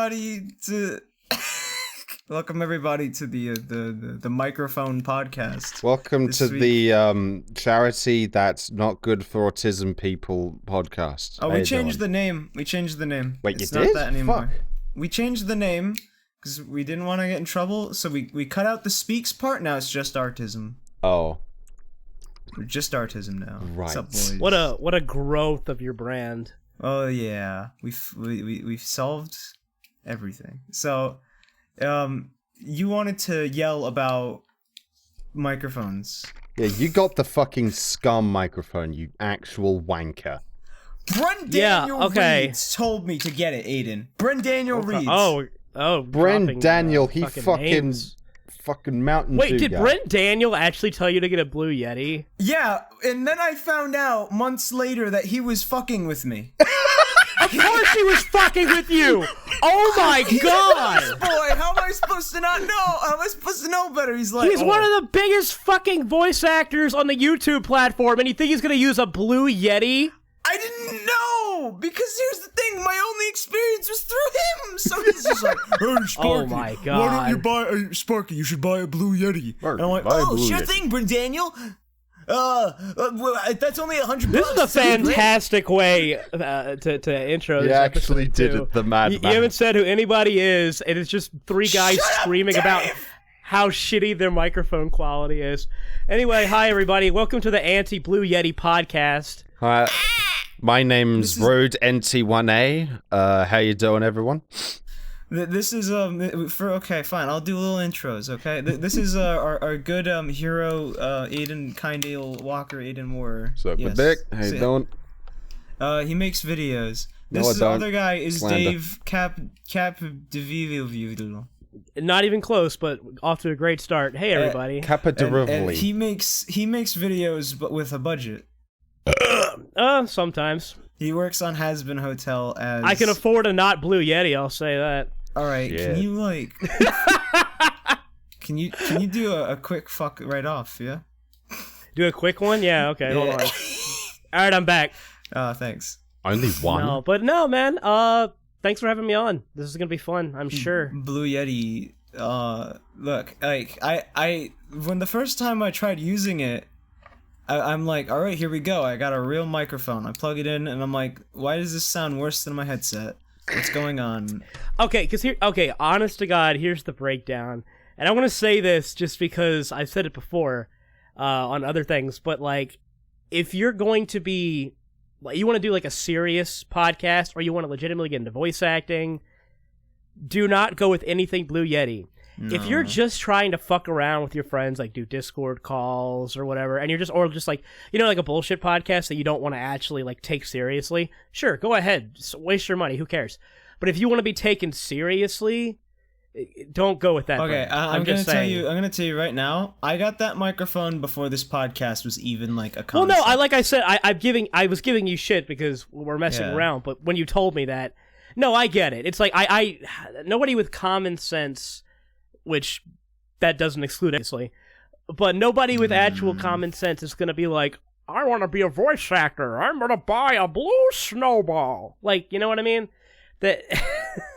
everybody to the microphone podcast. Welcome this to week. the charity that's not good for autism people podcast. Oh, we changed the name. Wait, it's not that anymore. Fuck. We changed the name because we didn't want to get in trouble, so we cut out the speaks part. Now it's just Artism. Oh. We're just Artism now. Right. What's up, boys? What a growth of your brand. Oh yeah, we've solved everything. So, you wanted to yell about microphones. Yeah, you got the fucking scum microphone, you actual wanker. Daniel Reeds told me to get it, Aiden. Daniel Reeds. Oh, Daniel, he fucking Mountain Dew Wait, did guy. Daniel actually tell you to get a Blue Yeti? Yeah, and then I found out months later that he was fucking with me. Of course he was fucking with you! Oh my god! Boy, how am I supposed to not know? How am I supposed to know better? He's like, he's one of the biggest fucking voice actors on the YouTube platform, and you think he's gonna use a Blue Yeti? I didn't know! Because here's the thing, my only experience was through him! So he's just like, hey, Sparky, oh my god. why don't you buy, Sparky, you should buy a Blue Yeti. And I'm like, oh, sure thing, Daniel. That's only $100. This is a fantastic way to intro this You actually episode, did too. it, the madman. You haven't said who anybody is, and it's just three guys screaming about how shitty their microphone quality is. Anyway, hi everybody, welcome to the Anti-Blue Yeti podcast. Hi, my name's Road NT1A. How you doing, everyone? This is okay, fine. I'll do little intros. Okay, this is our good hero Aiden Kindale Walker Aiden Moore. What's up, Dick? How you doing? He makes videos. No, This I don't. other guy is Slander. Dave Capdevielle. Not even close, but off to a great start. Hey everybody. And Capdevielle. he makes videos, but with a budget. Sometimes. He works on Has-Been Hotel as. I can afford a not Blue Yeti, I'll say that. All right, Yeah. can you like? can you do a quick fuck right off? Yeah. Do a quick one? Yeah, okay, hold on. Alright, I'm back. Thanks. Only one? No, but no, man. Thanks for having me on. This is gonna be fun, I'm sure. Blue Yeti. Look, like I when the first time I tried using it, I'm like, all right, here we go. I got a real microphone. I plug it in, and I'm like, why does this sound worse than my headset? What's going on? Okay, honest to God, here's the breakdown. And I'm gonna say this just because I've said it before, on other things, but like, if you're going to be, like, you want to do like a serious podcast, or you want to legitimately get into voice acting, do not go with anything Blue Yeti. No. If you're just trying to fuck around with your friends, like do Discord calls or whatever, and you're just like, you know, like a bullshit podcast that you don't want to actually like take seriously, sure, go ahead, waste your money, who cares? But if you want to be taken seriously, don't go with that. Okay, brand. I'm gonna tell you right now. I got that microphone before this podcast was even like a concept. Well, no, like I said, I was giving you shit because we're messing around. But when you told me that, no, I get it. It's like I nobody with common sense, which that doesn't exclude obviously, but nobody with actual common sense is gonna be like, I want to be a voice actor. I'm gonna buy a blue snowball. Like, you know what I mean? That.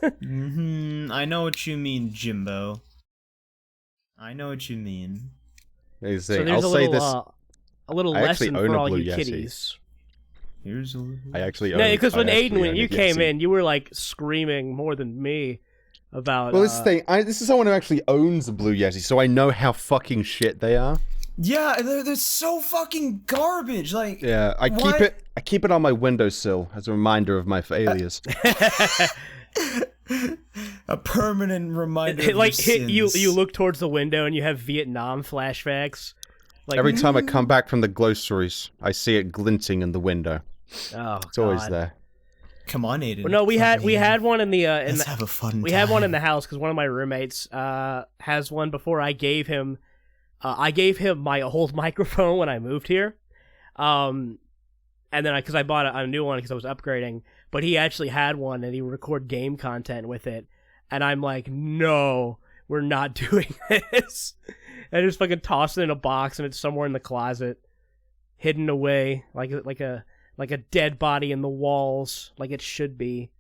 I know what you mean, Jimbo. I know what you mean. So there's a little lesson for all you kiddies. Here's a little... I actually own. No, because when you came Yeti. in, you were like screaming more than me about. Well, this is someone who actually owns a Blue Yeti, so I know how fucking shit they are. Yeah, they're so fucking garbage. Like, yeah, I keep it on my windowsill as a reminder of my failures. A permanent reminder. Like, of your sins. you look towards the window and you have Vietnam flashbacks. Like, Every time I come back from the groceries, I see it glinting in the window. Oh, It's always there. Come on, Aiden. Well, no, we had one in the Let's have a fun. We had one in the house because one of my roommates has one. Before I gave him my old microphone when I moved here, and then because I bought a new one because I was upgrading, but he actually had one and he would record game content with it, and I'm like, no, we're not doing this. And I just fucking toss it in a box and it's somewhere in the closet, hidden away like a dead body in the walls, like it should be.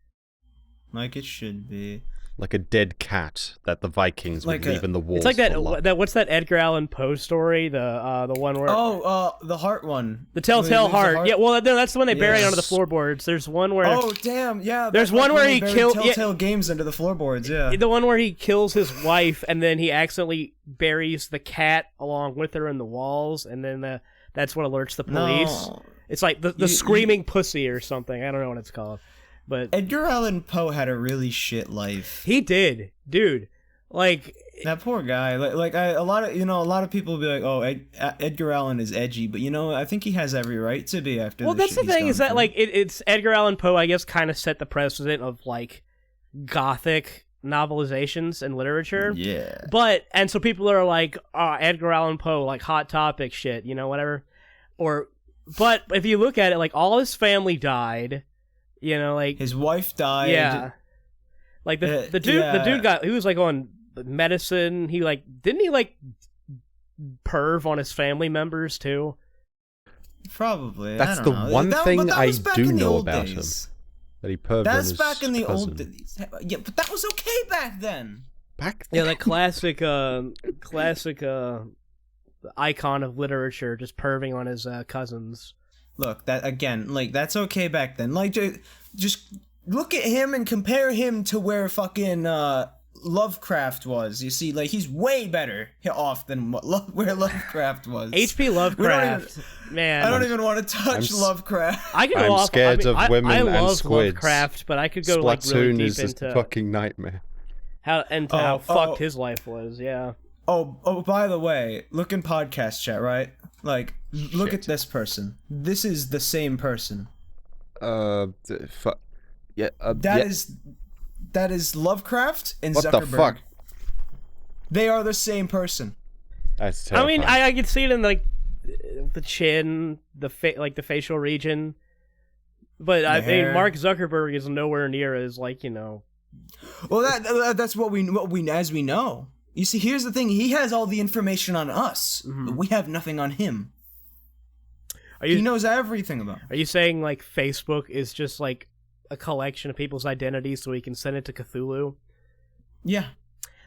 Like it should be. like a dead cat that the Vikings would leave in the walls. It's like for luck. that. What's that Edgar Allan Poe story? The one where the heart one. The Telltale Heart. Yeah, well, no, that's the one they bury under the floorboards. There's one where. Oh damn! Yeah. There's one where he kills Telltale games under the floorboards. Yeah. The one where he kills his wife and then he accidentally buries the cat along with her in the walls, and then that's what alerts the police. No. It's like the screaming pussy or something. I don't know what it's called. But Edgar Allan Poe had a really shit life. He did, dude. Like that poor guy. A lot of people will be like, "Oh, Edgar Allan is edgy," but I think he has every right to be after. Well, that's the thing is that like it's Edgar Allan Poe. I guess kind of set the precedent of like gothic novelizations and literature. Yeah. And so people are like, "Oh, Edgar Allan Poe, like hot topic shit," whatever. But if you look at it, like all his family died. Like his wife died. Yeah, like the dude he was like on medicine. He didn't he perv on his family members too? Probably. That's the one thing I do know about him. That he perved on his back in the cousin. old days. Yeah, but that was okay back then. Yeah, that classic icon of literature, just perving on his cousins. Look, that again, that's okay back then. Just look at him and compare him to where fucking Lovecraft was. You see, he's way better off than where Lovecraft was. H.P. Lovecraft, man. I don't even want to touch Lovecraft. I could go I'm scared of women I and love squids. Lovecraft, but I could go Splatoon really deep is into a fucking nightmare. how fucked his life was. Yeah. Oh, by the way, look in podcast chat, right? Look at this person. This is the same person. That is Lovecraft and what Zuckerberg. What the fuck? They are the same person. That's terrifying. I mean, I could see it in the chin, the facial region, but I mean, Mark Zuckerberg is nowhere near as Well, that's what we as we know. You see, here's the thing. He has all the information on us, but we have nothing on him. He knows everything about it. Are you saying, Facebook is just, a collection of people's identities so he can send it to Cthulhu? Yeah.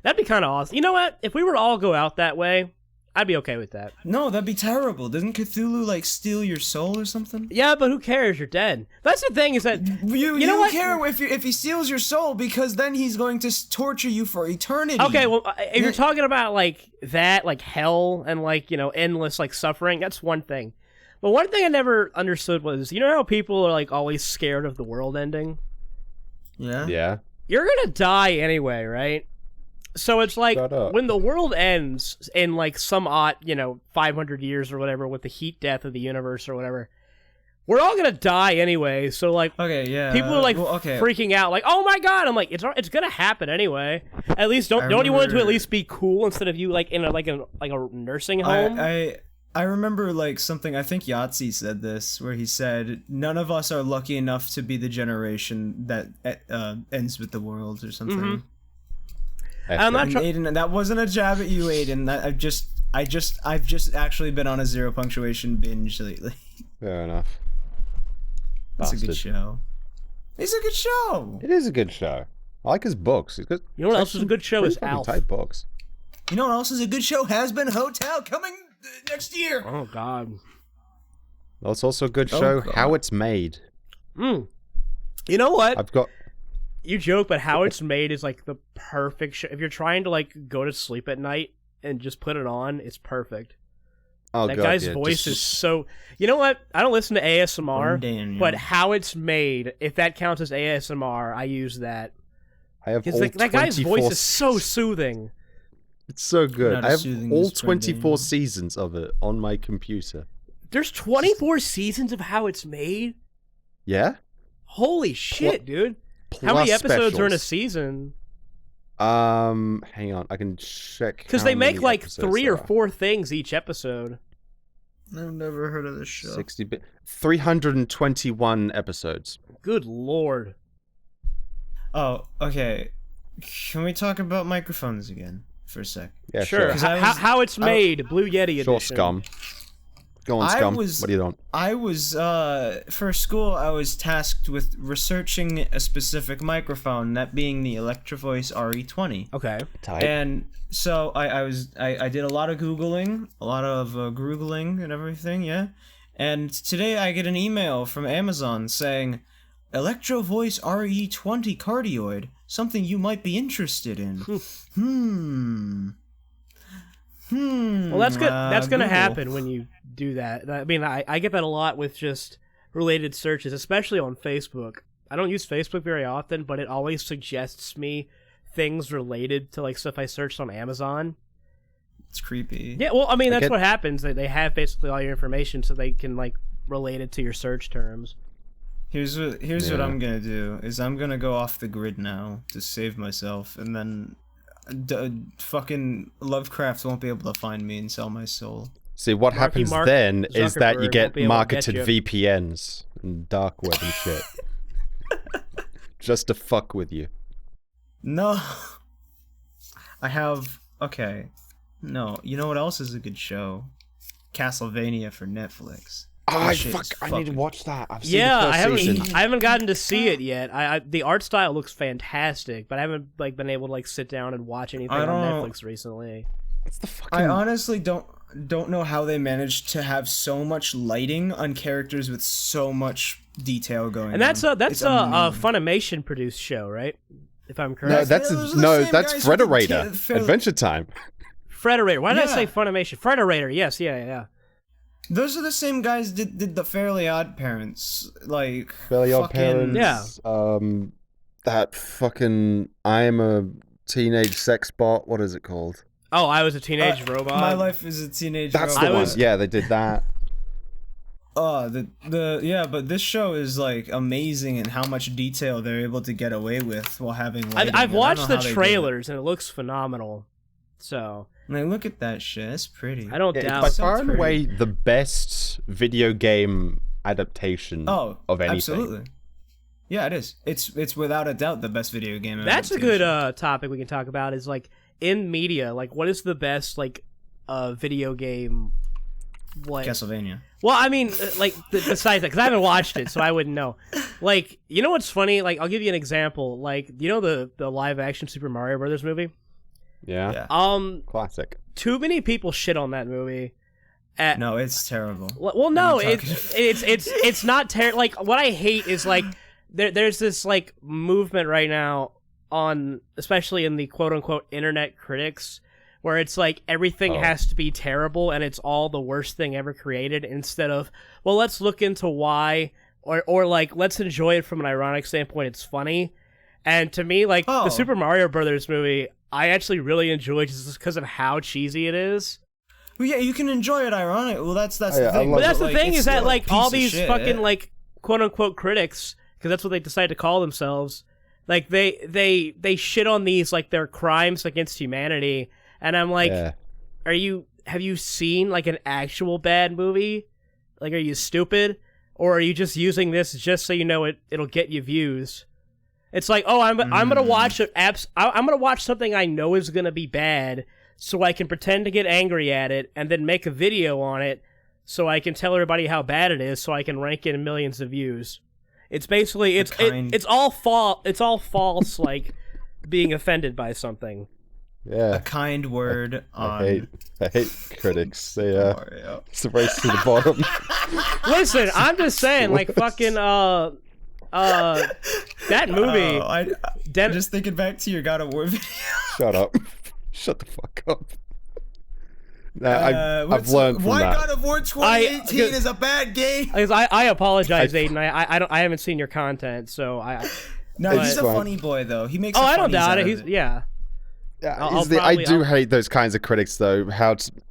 That'd be kind of awesome. You know what? If we were to all go out that way, I'd be okay with that. No, that'd be terrible. Doesn't Cthulhu, steal your soul or something? Yeah, but who cares? You're dead. That's the thing is that... You don't care if he steals your soul, because then he's going to torture you for eternity. Okay, well, if you're talking about, that, hell and, endless, suffering, that's one thing. But one thing I never understood was, how people are, always scared of the world ending? Yeah? Yeah. You're gonna die anyway, right? So it's when the world ends in some odd, 500 years or whatever with the heat death of the universe or whatever, we're all gonna die anyway. So okay, yeah, people are freaking out, oh my god! I'm it's gonna happen anyway. At least don't you want it to at least be cool instead of you in a nursing home? I remember something, I think Yahtzee said this, where he said none of us are lucky enough to be the generation that ends with the world or something. Mm-hmm. I'm not Aiden, that wasn't a jab at you, Aiden. I've just actually been on a zero punctuation binge lately. Fair enough. That's a good show. It's a good show. It is a good show. I like his books. You know what else is a good show is Alf. Tight books. You know what else is a good show? Has Been Hotel coming next year. Oh God. That's also a good show. How It's Made. You know what? I've got. You joke, but How It's Made is the perfect show. If you're trying to go to sleep at night and just put it on, it's perfect. Oh, that guy's voice is so. You know what? I don't listen to ASMR, but How It's Made, if that counts as ASMR, I use that. I have all that guy's voice is so soothing. It's so good. I have all 24 seasons of it on my computer. There's 24 seasons of How It's Made? Yeah? Holy shit, dude. How many episodes are in a season? Hang on. I can check. Because they make 3 or 4 things each episode. I've never heard of this show. 321 episodes. Good lord. Oh, okay. Can we talk about microphones again for a sec? Yeah, sure. How It's Made, Blue Yeti edition. Sure, scum. Go on, Scum. What are you doing? I was for school. I was tasked with researching a specific microphone, that being the Electro Voice RE20. Okay. Tight. And so I did a lot of googling, and everything. Yeah. And today I get an email from Amazon saying, Electro Voice RE20 cardioid, something you might be interested in. Well, that's good. That's gonna Google. happen when you do that. I mean, I get that a lot with just related searches, especially on Facebook. I don't use Facebook very often, but it always suggests me things related to like stuff I searched on Amazon. It's creepy. Yeah, well, I mean, that's what happens. They have basically all your information, so they can like relate it to your search terms. Here's what I'm gonna do is I'm gonna go off the grid now to save myself, and then fucking Lovecraft won't be able to find me and sell my soul. See, what happens then is that you get marketed you. VPNs and dark web and shit. Just to fuck with you. No. I have... Okay. No, you know what else is a good show? Castlevania for Netflix. I need to watch that. I've seen the first season. I haven't gotten to see it yet. The art style looks fantastic, but I haven't like been able to like sit down and watch anything on Netflix recently. It's the fucking... I honestly don't know how they managed to have so much lighting on characters with so much detail going on. And that's a Funimation produced show, right? If I'm correct. That's Frederator. Adventure Time. Frederator. Why did I say Funimation? Frederator. Yes, yeah. Those are the same guys that did the Fairly Odd Parents, like Fairly Odd Parents. Yeah. That fucking I Am a Teenage Sex Bot. What is it called? Oh, I Was a Teenage Robot. My Life is a Teenage Robot. That's the one. Yeah, they did that. But this show is like amazing in how much detail they're able to get away with while having lighting. I've watched the trailers and it looks phenomenal. So. Like, look at that shit. It's pretty. I don't doubt. It's by far and away the best video game adaptation of anything. Absolutely. Yeah, it is. It's without a doubt the best video game adaptation. That's a good topic we can talk about is like in media, like what is the best like video game like Castlevania. Well, I mean, like besides that, because I haven't watched it, so I wouldn't know. Like, you know what's funny? Like, I'll give you an example. Like, you know the live action Super Mario Brothers movie? Yeah. Classic. Too many people shit on that movie. No, it's terrible. Well, no, it's not terrible. Like, what I hate is like there's this like movement right now on, especially in the quote unquote internet critics, where it's like everything has to be terrible and it's all the worst thing ever created, instead of, well, let's look into why, or like let's enjoy it from an ironic standpoint. It's funny. And to me, like the Super Mario Brothers movie, I actually really enjoyed just because of how cheesy it is. Well, yeah, you can enjoy it ironic. Well, that's the thing. But that's the thing is that like all these fucking like quote unquote critics, because that's what they decide to call themselves, like they shit on these like their crimes against humanity, and I'm like, have you seen like an actual bad movie? Like, are you stupid, or are you just using this just so you know it'll get you views? It's like, I'm gonna watch I'm gonna watch something I know is gonna be bad, so I can pretend to get angry at it, and then make a video on it, so I can tell everybody how bad it is, so I can rank it in millions of views. It's basically it's all false, like being offended by something. Yeah. A kind word on. I hate critics. They it's a race to the bottom. Listen, I'm just saying, like fucking that movie. I'm just thinking back to your God of War video. Shut up. Shut the fuck up. I've learned from why that. God of War 2018 is a bad game. I apologize, Aiden. I haven't seen your content, so No, he's a funny boy though. He makes. I don't doubt it. He's I do hate those kinds of critics though.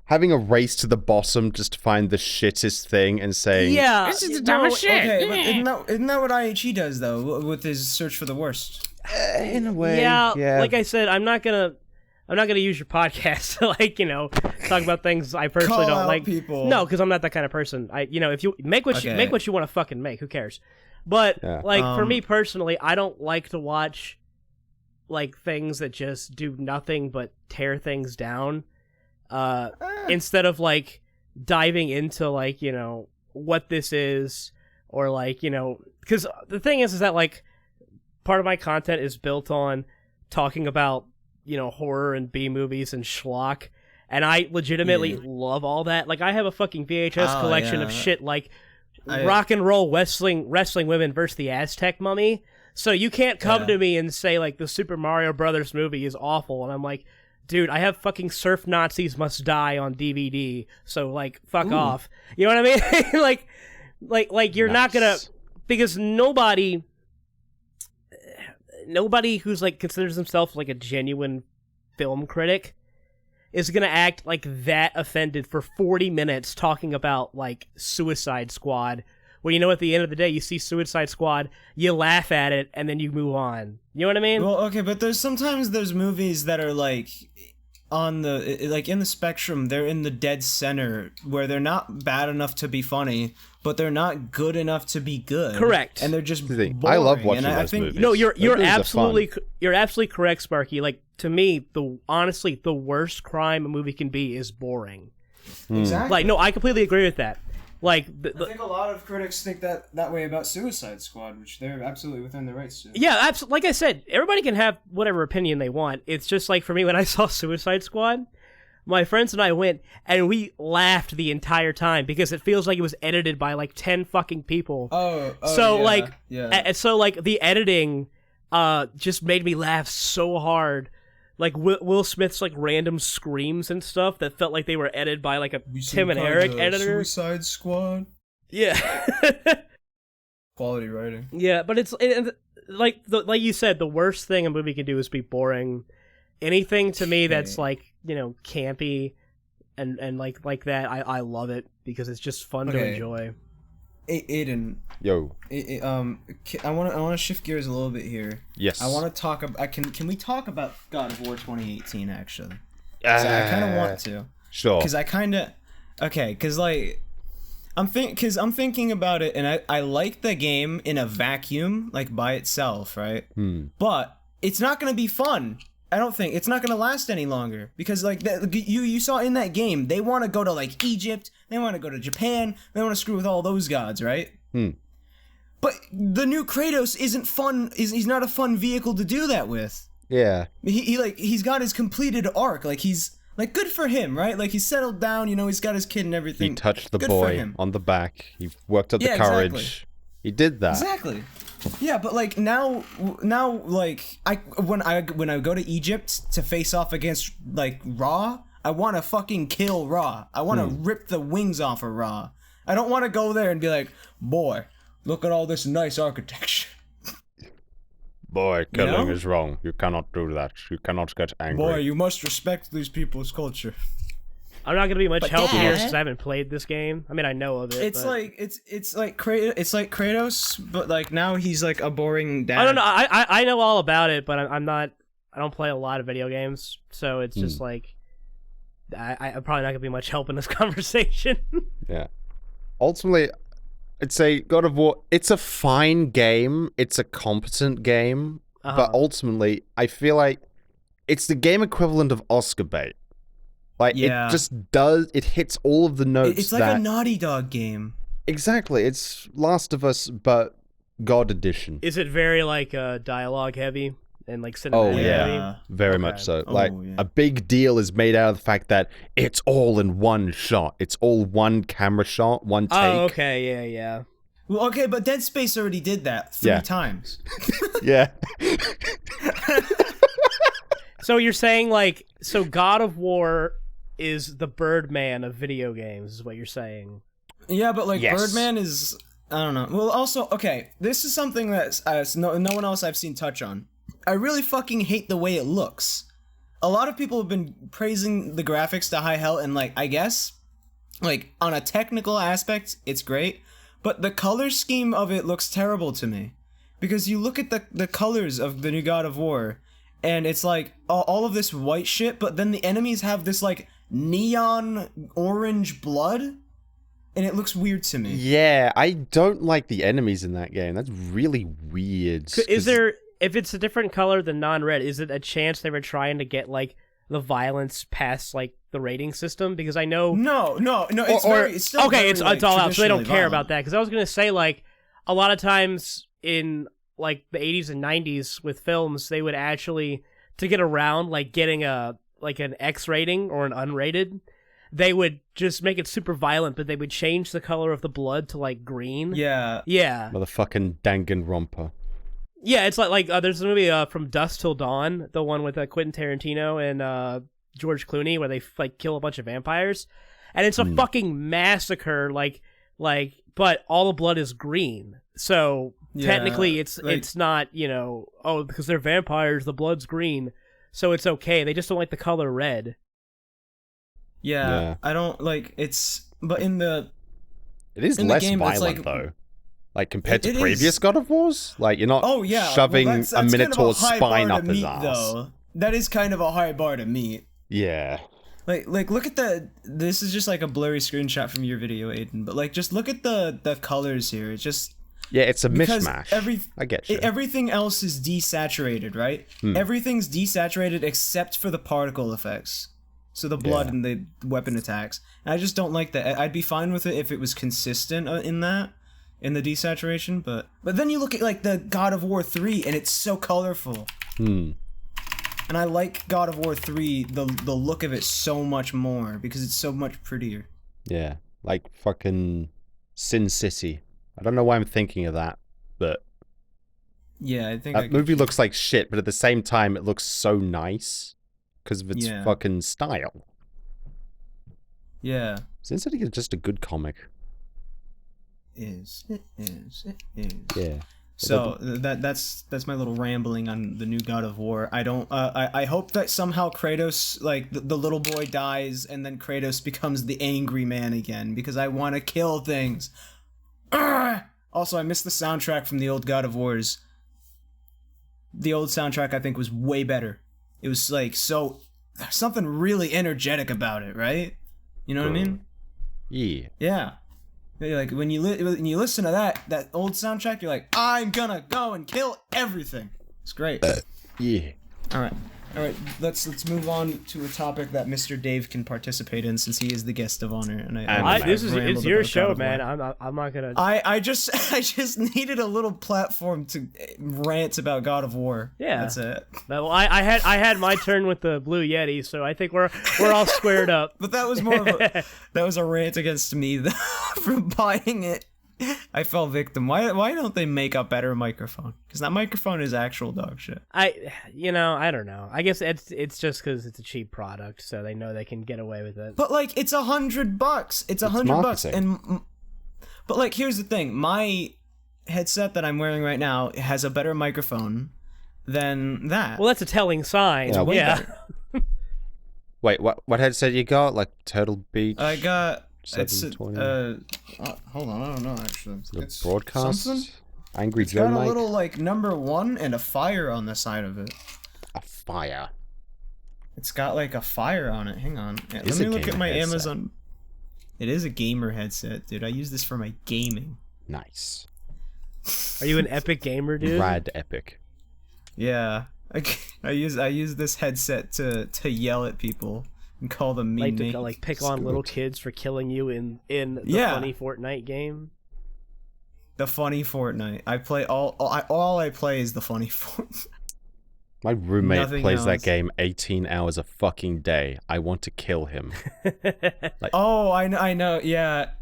Having a race to the bottom just to find the shittest thing and saying, this is the dumbest shit. Okay, but isn't that what IHE does though, with his search for the worst? In a way, yeah. Like I said, I'm not gonna use your podcast to talk about things I personally don't like. People. No, because I'm not that kind of person. If you make what you want to fucking make, who cares? But for me personally, I don't like to watch like things that just do nothing but tear things down. Instead of like diving into like, you know, what this is, or like, you know, because the thing is that like part of my content is built on talking about, you know, horror and B movies and schlock, and I legitimately love all that. Like I have a fucking VHS collection of shit like rock and roll wrestling women versus the Aztec mummy. So you can't come to me and say like the Super Mario Brothers movie is awful, and I'm like, dude, I have fucking Surf Nazis Must Die on DVD, so like fuck off. You know what I mean? like you're not gonna, because nobody who's like considers himself like a genuine film critic is gonna act like that offended for 40 minutes talking about like Suicide Squad, when, you know, at the end of the day, you see Suicide Squad, you laugh at it, and then you move on. You know what I mean? Well, okay, but sometimes there's movies that are like on the, like in the spectrum, they're in the dead center, where they're not bad enough to be funny, but they're not good enough to be good. Correct. And they're just boring. I love watching and those movies. No, you're absolutely correct, Sparky. Like, to me, honestly, the worst crime a movie can be is boring. Exactly. Like, no, I completely agree with that. Like, I think a lot of critics think that way about Suicide Squad, which they're absolutely within their rights to. Yeah, absolutely. Like I said, everybody can have whatever opinion they want. It's just like, for me, when I saw Suicide Squad, my friends and I went, and we laughed the entire time, because it feels like it was edited by like 10 fucking people. So like the editing just made me laugh so hard. Like Will Smith's like random screams and stuff that felt like they were edited by like a Tim and Eric editor. Suicide Squad. Yeah. Quality writing. Yeah, but like you said, the worst thing a movie can do is be boring. Anything to me that's like, you know, campy and like that, I love it, because it's just fun to enjoy. Aiden. Yo. I want to shift gears a little bit here. Yes. I want to talk about. Can we talk about God of War 2018 actually? I kind of want to. Sure. Because I kind of. Okay. Because like, I'm thinking about it, and I like the game in a vacuum, like by itself, right? But it's not gonna be fun. I don't think it's not gonna last any longer, because like you saw in that game, they want to go to like Egypt, they want to go to Japan, they want to screw with all those gods, right? But the new Kratos isn't fun. He's not a fun vehicle to do that with. Yeah. He's got his completed arc. Like he's like, good for him, right? Like he's settled down. You know, he's got his kid and everything. He touched the boy on the back. He worked up the courage. Exactly. He did that. Exactly. Yeah, but like now, like when I go to Egypt to face off against like Ra, I want to fucking kill Ra. I want to rip the wings off of Ra. I don't want to go there and be like, boy, look at all this nice architecture. Boy, killing is wrong. You cannot do that. You cannot get angry. Boy, you must respect these people's culture. I'm not gonna be much help here since I haven't played this game. I mean, I know of it. It's like Kratos, but like now he's like a boring dad. I don't know. I know all about it, but I'm not. I don't play a lot of video games, so it's just like I'm probably not gonna be much help in this conversation. Yeah. Ultimately, I'd say God of War. It's a fine game. It's a competent game, but ultimately, I feel like it's the game equivalent of Oscar bait. Like, it just does, it hits all of the notes. It's like a Naughty Dog game. Exactly. It's Last of Us, but God edition. Is it very, like, dialogue heavy and, like, cinematic heavy? Very much so. A big deal is made out of the fact that it's all in one shot. It's all one camera shot, one take. Oh, okay, yeah. Well, okay, but Dead Space already did that 3 times. Yeah. So you're saying, like, so God of War is the Birdman of video games, is what you're saying. Yeah, but like Birdman is, I don't know. Well, also, okay, this is something that no one else I've seen touch on. I really fucking hate the way it looks. A lot of people have been praising the graphics to high hell, and like, I guess, like, on a technical aspect, it's great, but the color scheme of it looks terrible to me. Because you look at the colors of the new God of War, and it's like all of this white shit, but then the enemies have this like neon orange blood, and it looks weird to me. Yeah, I don't like the enemies in that game. That's really weird. Is there, if it's a different color than non-red, is it a chance they were trying to get like the violence past like the rating system? Because I know No. It's still okay. very, It's like, all out, so they don't traditionally care violent. about that. Because I was gonna say, like, a lot of times in like the 80s and 90s with films, they would actually, to get around like getting an X rating or an unrated, they would just make it super violent, but they would change the color of the blood to like green. Yeah. Motherfucking Danganronpa. Yeah, it's like there's a movie From Dusk Till Dawn, the one with Quentin Tarantino and George Clooney, where they like kill a bunch of vampires, and it's a fucking massacre. But all the blood is green, so technically it's not, because they're vampires, the blood's green, so it's okay. They just don't like the color red. Yeah. I don't like it's, but in the it is in the less game, it's violent like, though. Like compared to it previous is. God of Wars, like you're not shoving that's a Minotaur's kind of a high spine bar up to his meet, ass. though. That is kind of a high bar to meet. Yeah. Like look at this is just like a blurry screenshot from your video, Aiden, but like just look at the colors here. It's just It's a because mishmash. I get you. Everything else is desaturated, right? Everything's desaturated except for the particle effects. So the blood and the weapon attacks. And I just don't like that. I'd be fine with it if it was consistent in the desaturation, but then you look at like the God of War 3 and it's so colorful. And I like God of War 3, the look of it so much more because it's so much prettier. Yeah, like fucking Sin City. I don't know why I'm thinking of that, but yeah, I think that movie looks like shit, but at the same time it looks so nice because of its fucking style. Yeah. Sin City is just a good comic. It is. Yeah. So that's my little rambling on the new God of War. I hope that somehow Kratos, like the little boy, dies and then Kratos becomes the angry man again because I want to kill things. Urgh! Also, I missed the soundtrack from the old God of Wars. The old soundtrack I think was way better. It was like something really energetic about it, right? You know what I mean? Yeah. Yeah. Like when you listen to that old soundtrack, you're like, I'm gonna go and kill everything. It's great. Yeah. All right. Let's move on to a topic that Mr. Dave can participate in since he is the guest of honor. And it's your show, man. I'm not gonna. I just needed a little platform to rant about God of War. Yeah, that's it. Well, I had my turn with the Blue Yeti, so I think we're all squared up. But that was more of a rant against me for buying it. I fell victim. Why don't they make a better microphone? Because that microphone is actual dog shit. I don't know. I guess it's just because it's a cheap product, so they know they can get away with it. But like, it's $100. It's $100, but like, here's the thing. My headset that I'm wearing right now has a better microphone than that. Well, that's a telling sign. Yeah. Wait, what headset you got? Like Turtle Beach? I got. 720. Hold on, I don't know actually. It's broadcast. Something? Angry Joe. Joe It's got mic? a little like #1 and a fire on the side of it. A fire. It's got like a fire on it. Hang on. Yeah, let It's me a look at gamer my headset. Amazon. It is a gamer headset, dude. I use this for my gaming. Nice. Are you an epic gamer, dude? Rad epic. Yeah. I use this headset to yell at people and call them mean names. Like pick on little kids for killing you in the funny Fortnite game. The funny Fortnite. I play all I play is the funny Fortnite. My roommate Nothing plays that else. game 18 hours a fucking day. I want to kill him. Oh, I know. Yeah.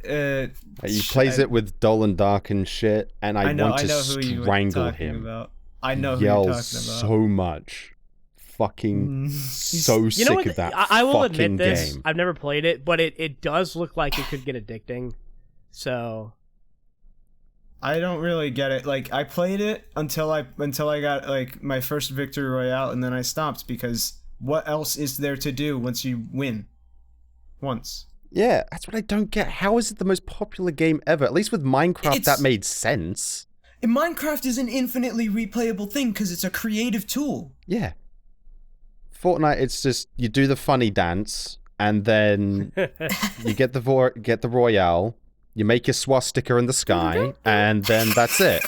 He plays it with dull and dark and shit, and I want to who you were strangle talking him. about. I know who you're talking about. So much. Fucking so sick of that I will fucking admit this. game. I've never played it, but it does look like it could get addicting. So I don't really get it. Like, I played it until I got like my first victory royale, and then I stopped because what else is there to do once you win? Once. Yeah, that's what I don't get. How is it the most popular game ever? At least with Minecraft, that made sense. And Minecraft is an infinitely replayable thing because it's a creative tool. Yeah. Fortnite, it's just you do the funny dance, and then you get the royale. You make your swastika in the sky, and then that's it.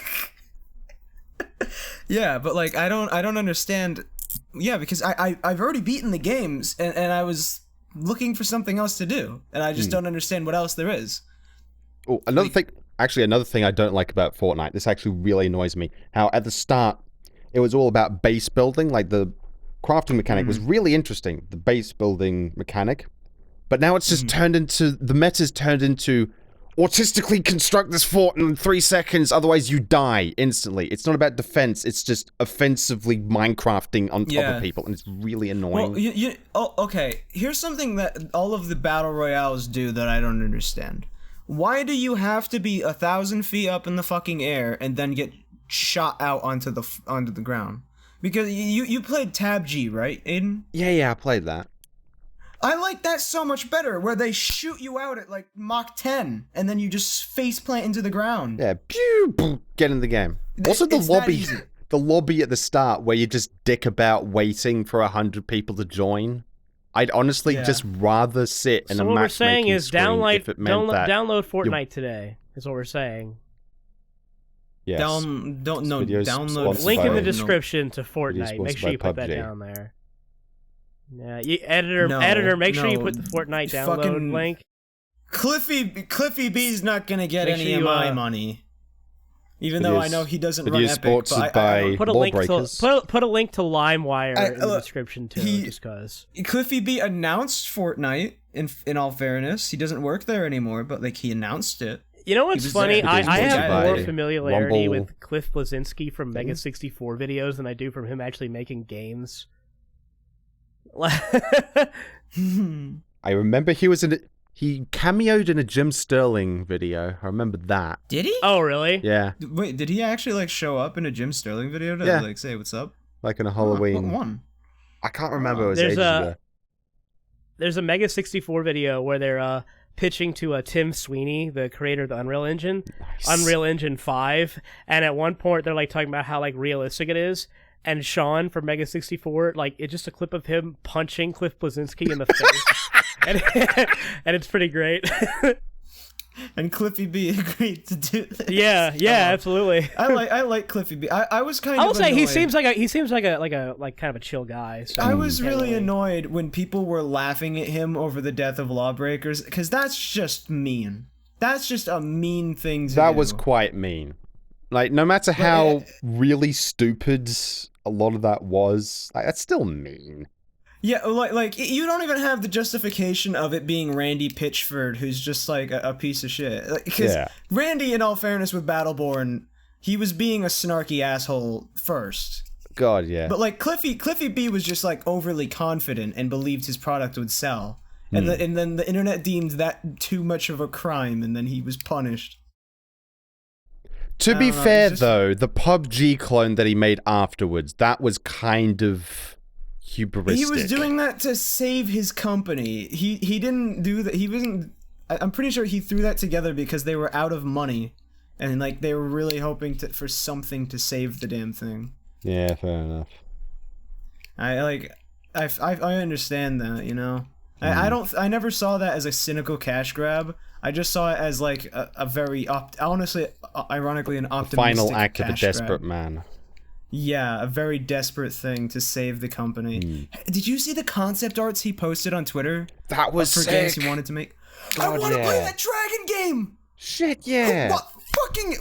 Yeah, but like I don't understand. Yeah, because I've already beaten the games, and I was looking for something else to do, and I just don't understand what else there is. Oh, another thing I don't like about Fortnite, this actually really annoys me, how at the start, it was all about base building, like the crafting mechanic was really interesting, the base building mechanic, but now it's just turned into, the meta's turned into, autistically construct this fort in 3 seconds, otherwise you die instantly. It's not about defense, it's just offensively Minecrafting on top of people, and it's really annoying. Well, okay, here's something that all of the battle royales do that I don't understand. Why do you have to be 1,000 feet up in the fucking air and then get shot out onto the ground? Because you played Tab G, right, Aiden? Yeah, I played that. I like that so much better, where they shoot you out at like Mach 10, and then you just faceplant into the ground. Yeah, pew, boom, get in the game. Also, the lobby at the start where you just dick about waiting for 100 people to join. I'd honestly just rather sit in a matchmaking screen. So what we're saying is download Fortnite today. Is what we're saying. Yes. Download. Link in the description to Fortnite. Make sure you put that down there. Yeah, editor, make sure you put the Fortnite download link. Cliffy B's not gonna get any of my money, even though I know he doesn't run Epic. Sponsored by put a link to LimeWire in the description too, just cause. Cliffy B announced Fortnite. In all fairness, he doesn't work there anymore, but like he announced it. You know what's funny? I have more familiarity with Cliff Bleszinski from Mega 64 videos than I do from him actually making games. I remember he cameoed in a Jim Sterling video. I remember that. Did he? Oh, really? Yeah. Wait, did he actually like show up in a Jim Sterling video to like say what's up? Like in a Halloween. What one? I can't remember. It was ages ago. There's a Mega 64 video where they're pitching to Tim Sweeney, the creator of the Unreal Engine, Unreal Engine 5, and at one point they're like talking about how like realistic it is. And Sean from Mega 64, like, it's just a clip of him punching Cliff Bleszinski in the face. and it's pretty great. And Cliffy B agreed to do this. Yeah, absolutely. I like Cliffy B. I was kind of I'll say annoyed. he seems like kind of a chill guy. So I was really annoyed when people were laughing at him over the death of Lawbreakers, because that's just mean. That's just a mean thing to do. That was quite mean. Like, no matter how really stupid a lot of that was, like, that's still mean. Yeah, like you don't even have the justification of it being Randy Pitchford, who's just like a piece of shit. Because Randy, in all fairness, with Battleborn, he was being a snarky asshole first. God, yeah. But like Cliffy B was just like overly confident and believed his product would sell, and then the internet deemed that too much of a crime, and then he was punished. To be fair, though, the PUBG clone that he made afterwards, that was kind of hubristic. He was doing that to save his company. He didn't do that. He wasn't. I'm pretty sure he threw that together because they were out of money, and like they were really hoping for something to save the damn thing. Yeah, fair enough. I understand that, you know. I never saw that as a cynical cash grab. I just saw it as like a very honestly, ironically, an optimistic final act of a cash desperate grab. man. Yeah, a very desperate thing to save the company. Did you see the concept arts he posted on Twitter? That was for sick. games he wanted to make. God, I want to play that dragon game. Shit, yeah.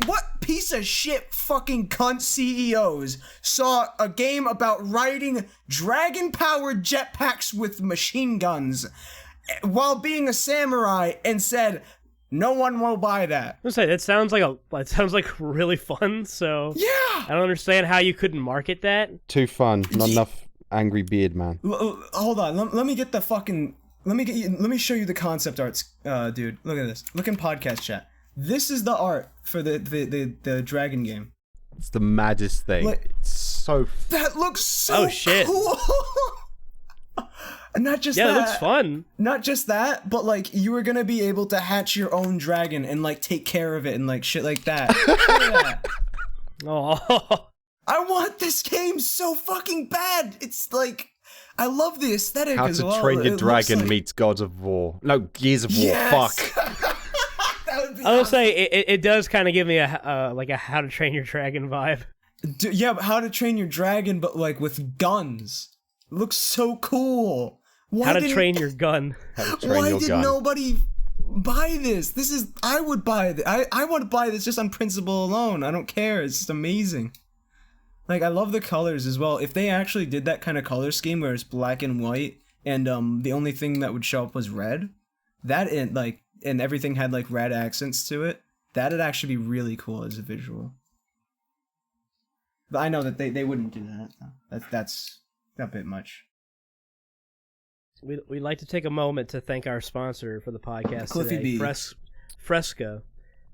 What piece of shit fucking cunt CEOs saw a game about riding dragon-powered jetpacks with machine guns while being a samurai and said, no one will buy that. I was gonna say, that sounds like really fun, so yeah. I don't understand how you couldn't market that. Too fun. Not enough angry beard man. Hold on. Let me get the fucking let me show you the concept arts, dude. Look at this. Look in podcast chat. This is the art for the dragon game. It's the maddest thing. Like, it's so that looks so cool. Not just that. Yeah, it looks fun. Not just that, but like you were gonna be able to hatch your own dragon and like take care of it and like shit like that. Yeah. Oh. I want this game so fucking bad. It's like I love the aesthetic as well. How to Train Your Dragon meets God of War. No, Gears of War. Yes! Fuck. I will say it does kind of give me a How to Train Your Dragon vibe. Yeah, but How to Train Your Dragon, but like with guns. It looks so cool. How to Train Your Gun. Why did nobody buy this? I would buy this. I want to buy this just on principle alone. I don't care. It's just amazing. Like, I love the colors as well. If they actually did that kind of color scheme where it's black and white and the only thing that would show up was red, and everything had like red accents to it, that'd actually be really cool as a visual. But I know that they wouldn't do that. That's a bit much. We'd like to take a moment to thank our sponsor for the podcast Cliffy today, B. Fresca.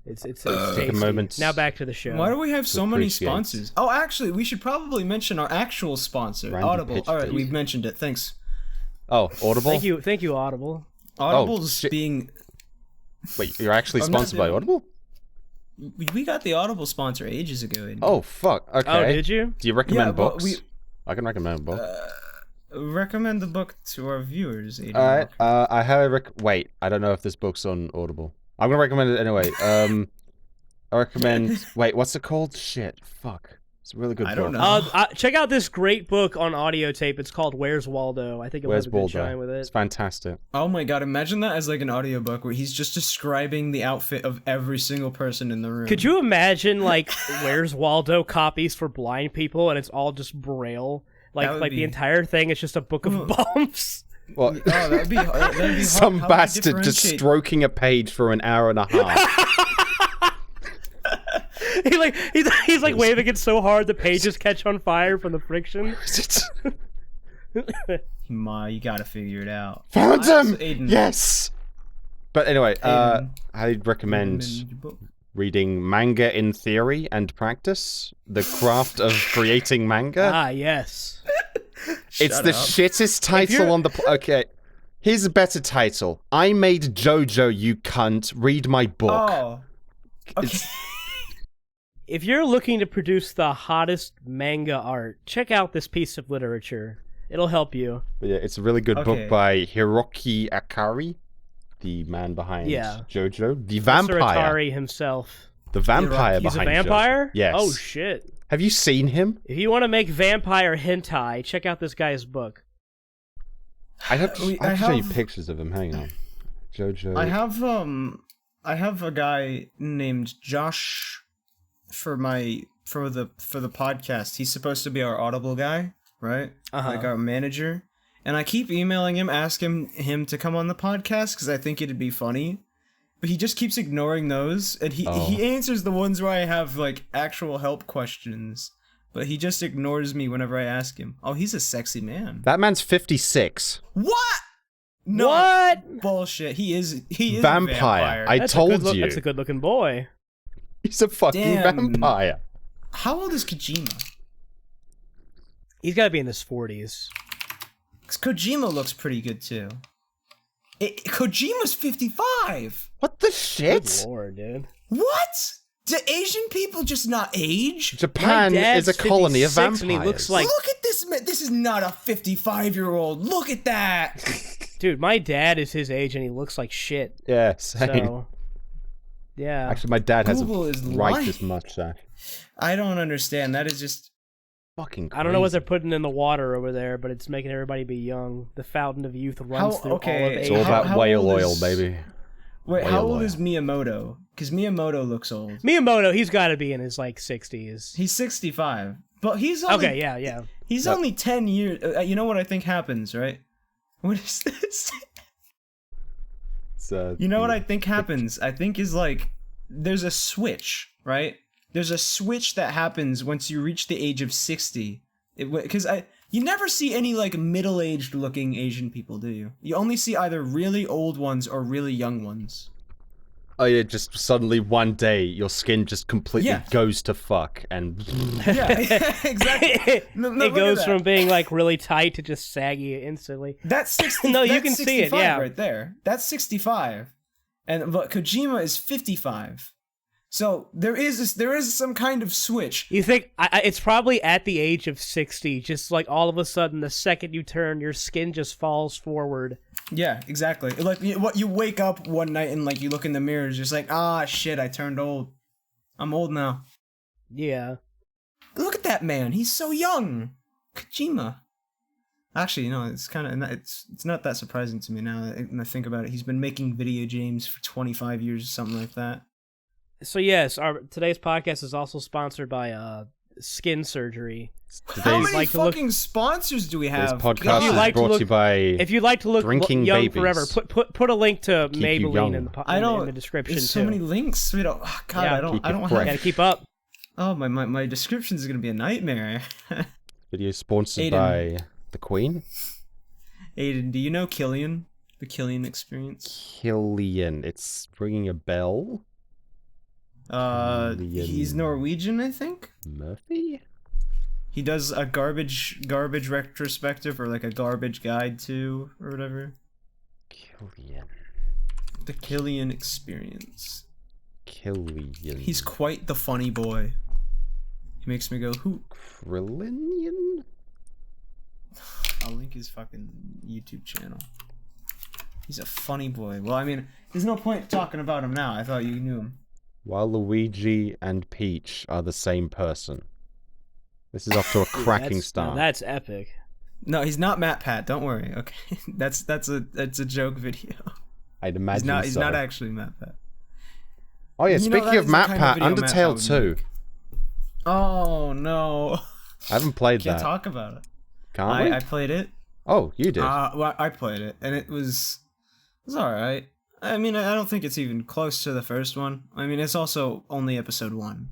It's tasty. A moment. Now back to the show. Why do we have so many sponsors? Oh, actually, we should probably mention our actual sponsor, Randy Audible. All right, we've mentioned it. Thanks. Oh, Audible? Thank you, Audible. Audible's being... Wait, you're actually sponsored by Audible? We got the Audible sponsor ages ago. Oh, fuck. Okay. Oh, did you? Do you recommend books? I can recommend a book. Recommend the book to our viewers, Adrian. Alright, I highly wait, I don't know if this book's on Audible. I'm gonna recommend it anyway. I recommend... Wait, what's it called? Shit, fuck. It's a really good book. I don't know. Check out this great book on audio tape. It's called Where's Waldo? I think it was a good shine with it. It's fantastic. Oh my god, imagine that as like an audiobook where he's just describing the outfit of every single person in the room. Could you imagine, like, Where's Waldo copies for blind people and it's all just Braille? Like the entire thing is just a book of bumps. Well, that'd be hard. Some bastard just stroking a page for an hour and a half. he's like waving it so hard the pages catch on fire from the friction. Ma, you gotta figure it out. Found him! Yes! But anyway, Aiden, I'd recommend reading Manga in Theory and Practice, The Craft of Creating Manga. Ah, yes. It's the shittest title on the... Okay, here's a better title. I Made JoJo, you cunt. Read my book. Oh. Okay. If you're looking to produce the hottest manga art, check out this piece of literature. It'll help you. But yeah, it's a really good book by Hiroki Akari, the man behind JoJo. The vampire. Akari himself. The vampire He's behind a vampire? JoJo. Yes. Oh, shit. Have you seen him? If you want to make vampire hentai, check out this guy's book. I have to show you pictures of him. Hang on. JoJo. I have a guy named Josh for the podcast. He's supposed to be our Audible guy, right? Like our manager. And I keep emailing him, asking him to come on the podcast because I think it'd be funny. But he just keeps ignoring those, and he answers the ones where I have like actual help questions. But he just ignores me whenever I ask him. Oh, he's a sexy man. That man's 56. What? No. What? Bullshit. He is vampire. A I told you. That's a good looking boy. He's a fucking vampire. How old is Kojima? He's got to be in his 40s. Kojima looks pretty good too. Kojima's 55. What the shit? Good lord, dude. What? Do Asian people just not age? Japan is a colony of vampires. And he looks like... Look at this man. This is not a 55-year-old. Look at that. Dude, my dad is his age and he looks like shit. Yeah, same. So, yeah. Actually, my dad has Google is right this mustache. I don't understand. That is just fucking crazy. I don't know what they're putting in the water over there, but it's making everybody be young. The fountain of youth runs through all of Asia. It's all about whale oil, baby. Wait, how old is Miyamoto? Because Miyamoto looks old. Miyamoto, he's got to be in his, like, 60s. He's 65. But he's only... Okay, yeah. He's only 10 years... you know what I think happens, right? What is this? You know what I think happens? I think is, like, there's a switch, right? There's a switch that happens once you reach the age of 60. Because you never see any, like, middle-aged looking Asian people, do you? You only see either really old ones or really young ones. Oh yeah, just suddenly one day your skin just completely goes to fuck and... Yeah, exactly. It goes from being, like, really tight to just saggy instantly. That's 60. No, you can see it, yeah. Right there. That's 65. But Kojima is 55. So there is some kind of switch. You think it's probably at the age of 60, just like all of a sudden the second you turn, your skin just falls forward. Yeah, exactly. Like what you wake up one night and like you look in the mirror, it's just like, shit, I turned old. I'm old now. Yeah. Look at that man. He's so young. Kojima. Actually, no, it's kind of it's not that surprising to me now that when I think about it. He's been making video games for 25 years or something like that. So yes, today's podcast is also sponsored by skin surgery. How many fucking sponsors do we have? This podcast is brought to you by if you'd like to look young babies. forever, put a link to Keep you Maybelline young. in the description There's too. so many links. We don't. Oh, God, Yeah. I don't Keep it have. fresh. Gotta keep up. Oh, my description is gonna be a nightmare. Video sponsored Aiden. by the Queen. Aiden, do you know Killian? The Killian experience? Killian. It's ringing a bell. He's Norwegian, I think. Murphy? He does a garbage retrospective or like a garbage guide to or whatever. Killian. The Killian experience. Killian. He's quite the funny boy. He makes me go hoot. Krillinian? I'll link his fucking YouTube channel. He's a funny boy. Well, I mean, there's no point talking about him now. I thought you knew him. While Luigi and Peach are the same person. This is off to a cracking start. That's epic. No, he's not Matt Pat. Don't worry. Okay, that's a joke video. I'd imagine He's not actually Matt Pat. Oh yeah, You know, speaking that of is the Matt kind of Pat, video Matt Pat Undertale would 2. make. Oh no! I haven't played Can't that. talk about it. Can't we? I played it. Oh, you did. Well, I played it, and it was alright. I mean, I don't think it's even close to the first one. I mean, it's also only episode 1.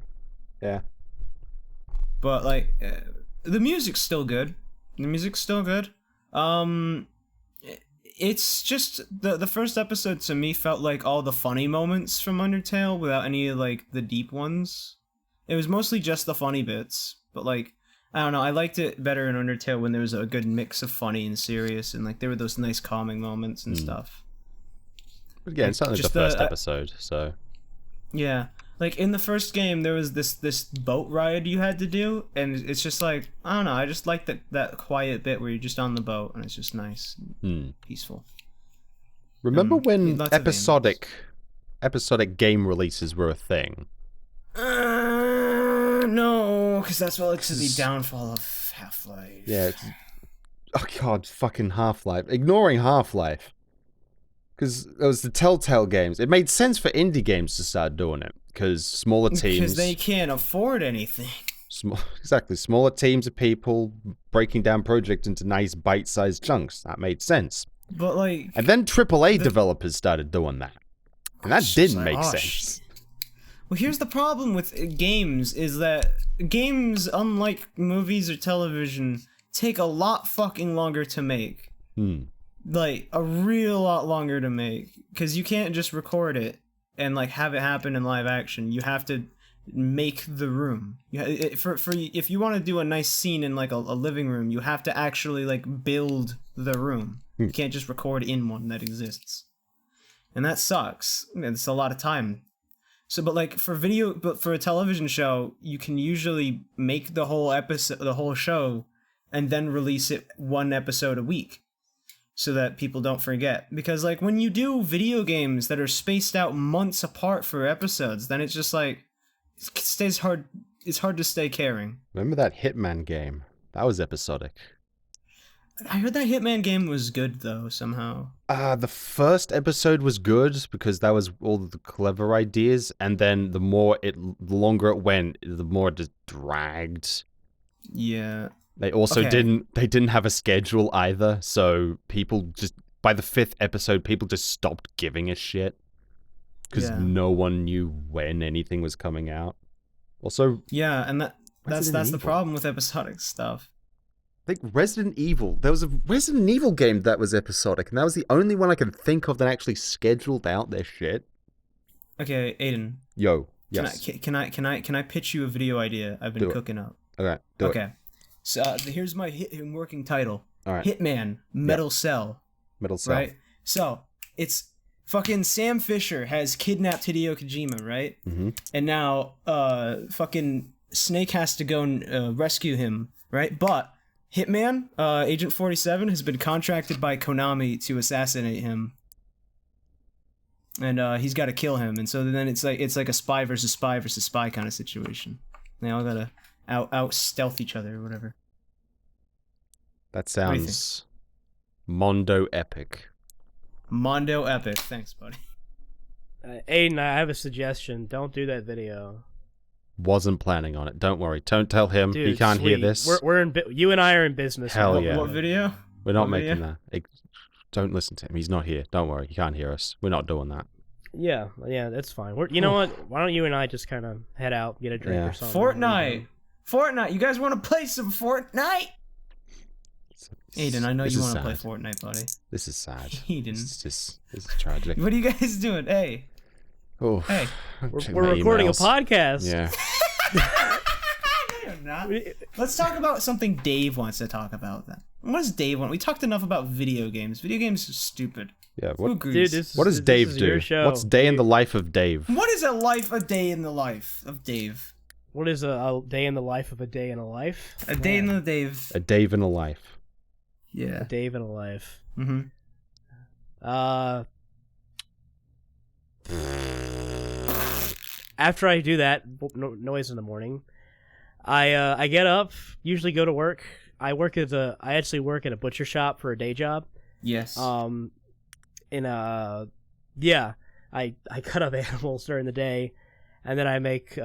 Yeah. But like, the music's still good. It's just the first episode to me felt like all the funny moments from Undertale without any like the deep ones. It was mostly just the funny bits, but like, I don't know, I liked it better in Undertale when there was a good mix of funny and serious, and like there were those nice calming moments and stuff. But again, it's only the just first episode, so... Yeah, like in the first game there was this boat ride you had to do, and it's just like, I don't know, I just like that quiet bit where you're just on the boat and it's just nice, and peaceful. Remember when lots of episodic game releases were a thing? No, because that's what led to the downfall of Half-Life. Yeah. Oh god, fucking Half-Life. Ignoring Half-Life. Because it was the Telltale games. It made sense for indie games to start doing it. Because smaller teams... Because they can't afford anything. Exactly. Smaller teams of people breaking down projects into nice bite-sized chunks. That made sense. But like... And then AAA developers started doing that. And that didn't make sense. Well, here's the problem with games, is that games, unlike movies or television, take a lot fucking longer to make. Like, a real lot longer to make. Because you can't just record it and, like, have it happen in live action. You have to make the room. If you want to do a nice scene in, like, a living room, you have to actually, like, build the room. You can't just record in one that exists. And that sucks. It's a lot of time. So, but like for a television show, you can usually make the whole show, and then release it one episode a week, so that people don't forget. Because like when you do video games that are spaced out months apart for episodes, then it's just like it's hard to stay caring. Remember that Hitman game? That was episodic. I heard that Hitman game was good though somehow. The first episode was good because that was all the clever ideas, and then the longer it went, the more it just dragged. Yeah. They also didn't have a schedule either, so people just by the 5th episode, people just stopped giving a shit because no one knew when anything was coming out. Also, yeah, and that's the Evil. problem with episodic stuff. I think Resident Evil. There was a Resident Evil game that was episodic, and that was the only one I can think of that actually scheduled out their shit. Okay, Aiden. Yo, yes. Can I pitch you a video idea I've been cooking up? Okay, do it. Okay. So here's my working title. All right. Hitman Metal Cell. Metal Cell. Right. So it's fucking Sam Fisher has kidnapped Hideo Kojima, right? Mm-hmm. And now fucking Snake has to go and rescue him, right? But Hitman, Agent 47, has been contracted by Konami to assassinate him. And he's got to kill him. And so then it's like a spy versus spy versus spy kind of situation. They all gotta out stealth each other or whatever. That sounds Mondo epic. Mondo epic. Thanks, buddy. Aiden, I have a suggestion. Don't do that video. Wasn't planning on it. Don't worry. Don't tell him. Dude, he can't hear sweet. this. We're in. You and I are in business. Hell now. yeah. What video? We're not What making video? that. Don't listen to him. He's not here. Don't worry. He can't hear us. We're not doing that. Yeah, that's fine. You know what? Why don't you and I just kind of head out, get a drink Yeah. or something? Fortnite. You guys want to play some Fortnite? Aiden, I know you want to play Fortnite, buddy. This is sad. Aiden. This is tragic. What are you guys doing? Hey. Oh, Hey. We're recording emails. a podcast. Yeah. No, you're not. Let's talk about something Dave wants to talk about then. What does Dave want? We talked enough about video games. Video games are stupid. Yeah. Who What, agrees? Dude, what does Dave is do? your show. What's day in the life of Dave? What is a day in the life of Dave? What is a day in the life of a day in a life? A day in the Dave. A Dave in a life. Yeah. A Dave in a life. Mm-hmm. After I do that noise in the morning, I get up, usually go to work. I actually work at a butcher shop for a day job. Yes. I cut up animals during the day, and then I make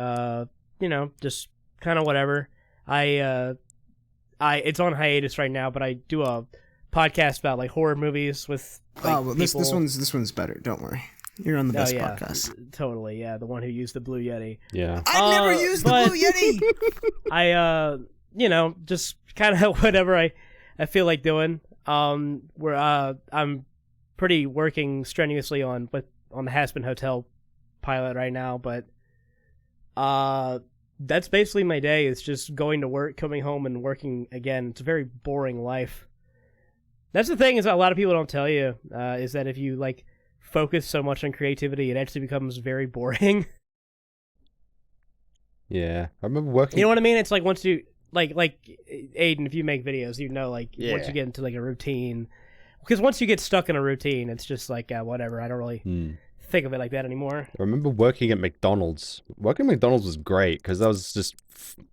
just kind of whatever. It's on hiatus right now, but I do a podcast about like horror movies with this one's better. Don't worry. You're on the best podcast. Totally, yeah, the one who used the Blue Yeti. Yeah. I never used the Blue Yeti. I just kind of whatever I feel like doing. Where I'm pretty working strenuously on the Haspin Hotel pilot right now, but that's basically my day. It's just going to work, coming home, and working again. It's a very boring life. That's the thing is a lot of people don't tell you is that if you like focus so much on creativity, it actually becomes very boring. Yeah. I remember working. You know what I mean? It's like once you like Aiden, if you make videos, you know, like once you get into like a routine, because once you get stuck in a routine, it's just like whatever. I don't really think of it like that anymore. I remember working at McDonald's. Working at McDonald's was great because that was just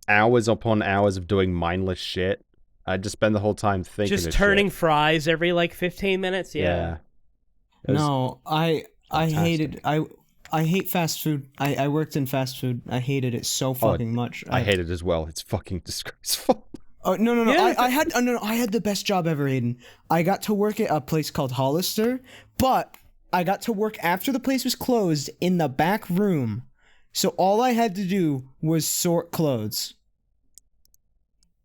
hours upon hours of doing mindless shit. I'd just spend the whole time thinking Just of turning shit. fries every like 15 minutes. Yeah. It was No, I fantastic. hated I hate fast food. I worked in fast food. I hated it so fucking much. I hate it as well. It's fucking disgraceful. Oh no! Yeah, I had the best job ever, Aiden. I got to work at a place called Hollister, but I got to work after the place was closed in the back room. So all I had to do was sort clothes.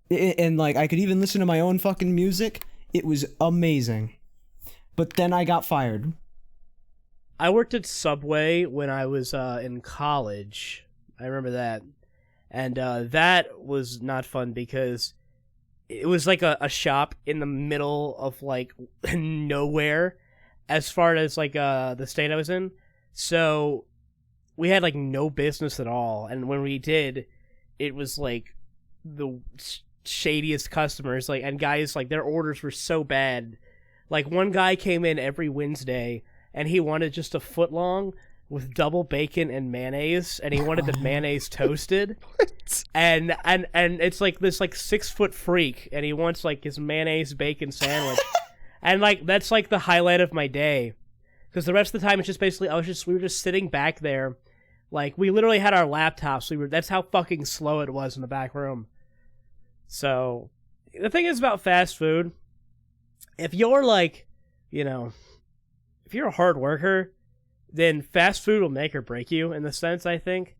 And like I could even listen to my own fucking music. It was amazing. But then I got fired. I worked at Subway when I was in college. I remember that. And that was not fun because it was like a shop in the middle of like nowhere as far as like the state I was in. So we had like no business at all. And when we did, it was like the shadiest customers, like, and guys, like their orders were so bad. Like one guy came in every Wednesday and he wanted just a foot long with double bacon and mayonnaise, and he wanted the mayonnaise toasted. What? And it's like this like 6-foot freak, and he wants like his mayonnaise bacon sandwich. And like that's like the highlight of my day, because the rest of the time it's just basically we were just sitting back there, like we literally had our laptops. That's how fucking slow it was in the back room. So the thing is about fast food, if you're like, if you're a hard worker, then fast food will make or break you in the sense, I think.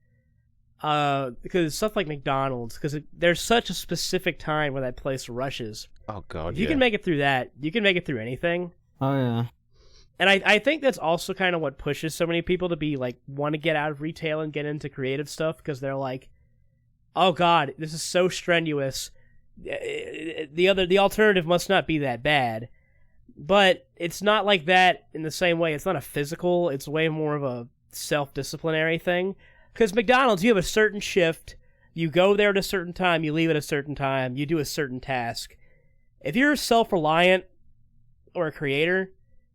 Because stuff like McDonald's, because there's such a specific time where that place rushes. Oh, God, If you can make it through that, you can make it through anything. Oh yeah. And I think that's also kind of what pushes so many people to be like, want to get out of retail and get into creative stuff, because they're like, oh God, this is so strenuous. The alternative must not be that bad. But it's not like that in the same way. It's not a physical, it's way more of a self-disciplinary thing. Because McDonald's, you have a certain shift, you go there at a certain time, you leave at a certain time, you do a certain task. If you're self-reliant or a creator,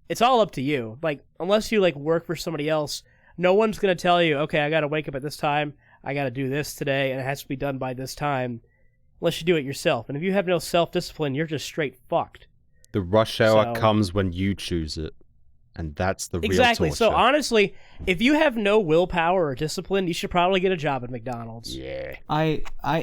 it's all up to you. Like, unless you like work for somebody else, no one's going to tell you, okay, I got to wake up at this time, I got to do this today, and it has to be done by this time. unless you do it yourself. And if you have no self-discipline, you're just straight fucked. The rush hour comes when you choose it. And that's the real Exactly. torture. So honestly, if you have no willpower or discipline, you should probably get a job at McDonald's. Yeah.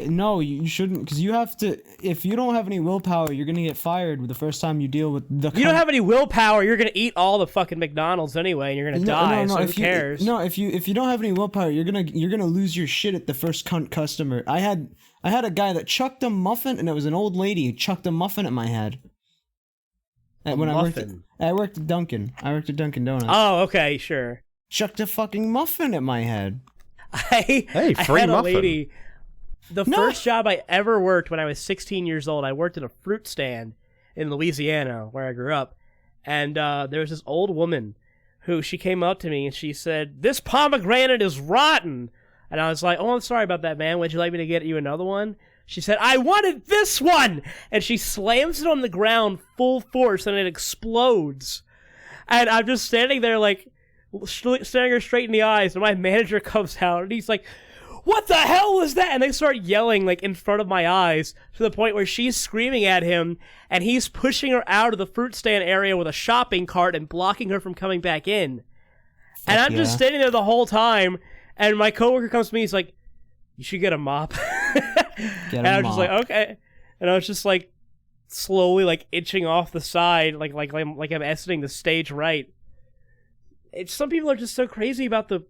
No, you shouldn't, because you have to. If you don't have any willpower, you're gonna get fired the first time you deal with the. You don't have any willpower, you're gonna eat all the fucking McDonald's anyway, and you're gonna die. So who cares? If you don't have any willpower, you're gonna lose your shit at the first cunt customer. I had a guy that chucked a muffin, and it was an old lady who chucked a muffin at my head. I worked at Dunkin'. I worked at Dunkin' Donuts. Oh, okay, sure. Chucked a fucking muffin at my head. Free I had a muffin. lady. The first job I ever worked when I was 16 years old, I worked at a fruit stand in Louisiana, where I grew up. And there was this old woman who she came up to me and she said, "This pomegranate is rotten." And I was like, "Oh, I'm sorry about that, man. Would you like me to get you another one?" She said, "I wanted this one!" And she slams it on the ground full force and it explodes. And I'm just standing there like, staring her straight in the eyes, and my manager comes out and he's like, "What the hell was that?" And they start yelling like in front of my eyes to the point where she's screaming at him and he's pushing her out of the fruit stand area with a shopping cart and blocking her from coming back in. And I'm just standing there the whole time, and my coworker comes to me, he's like, "You should get a mop." And I was just like, okay. And I was just like slowly like inching off the side, like I'm exiting the stage right. Some people are just so crazy about the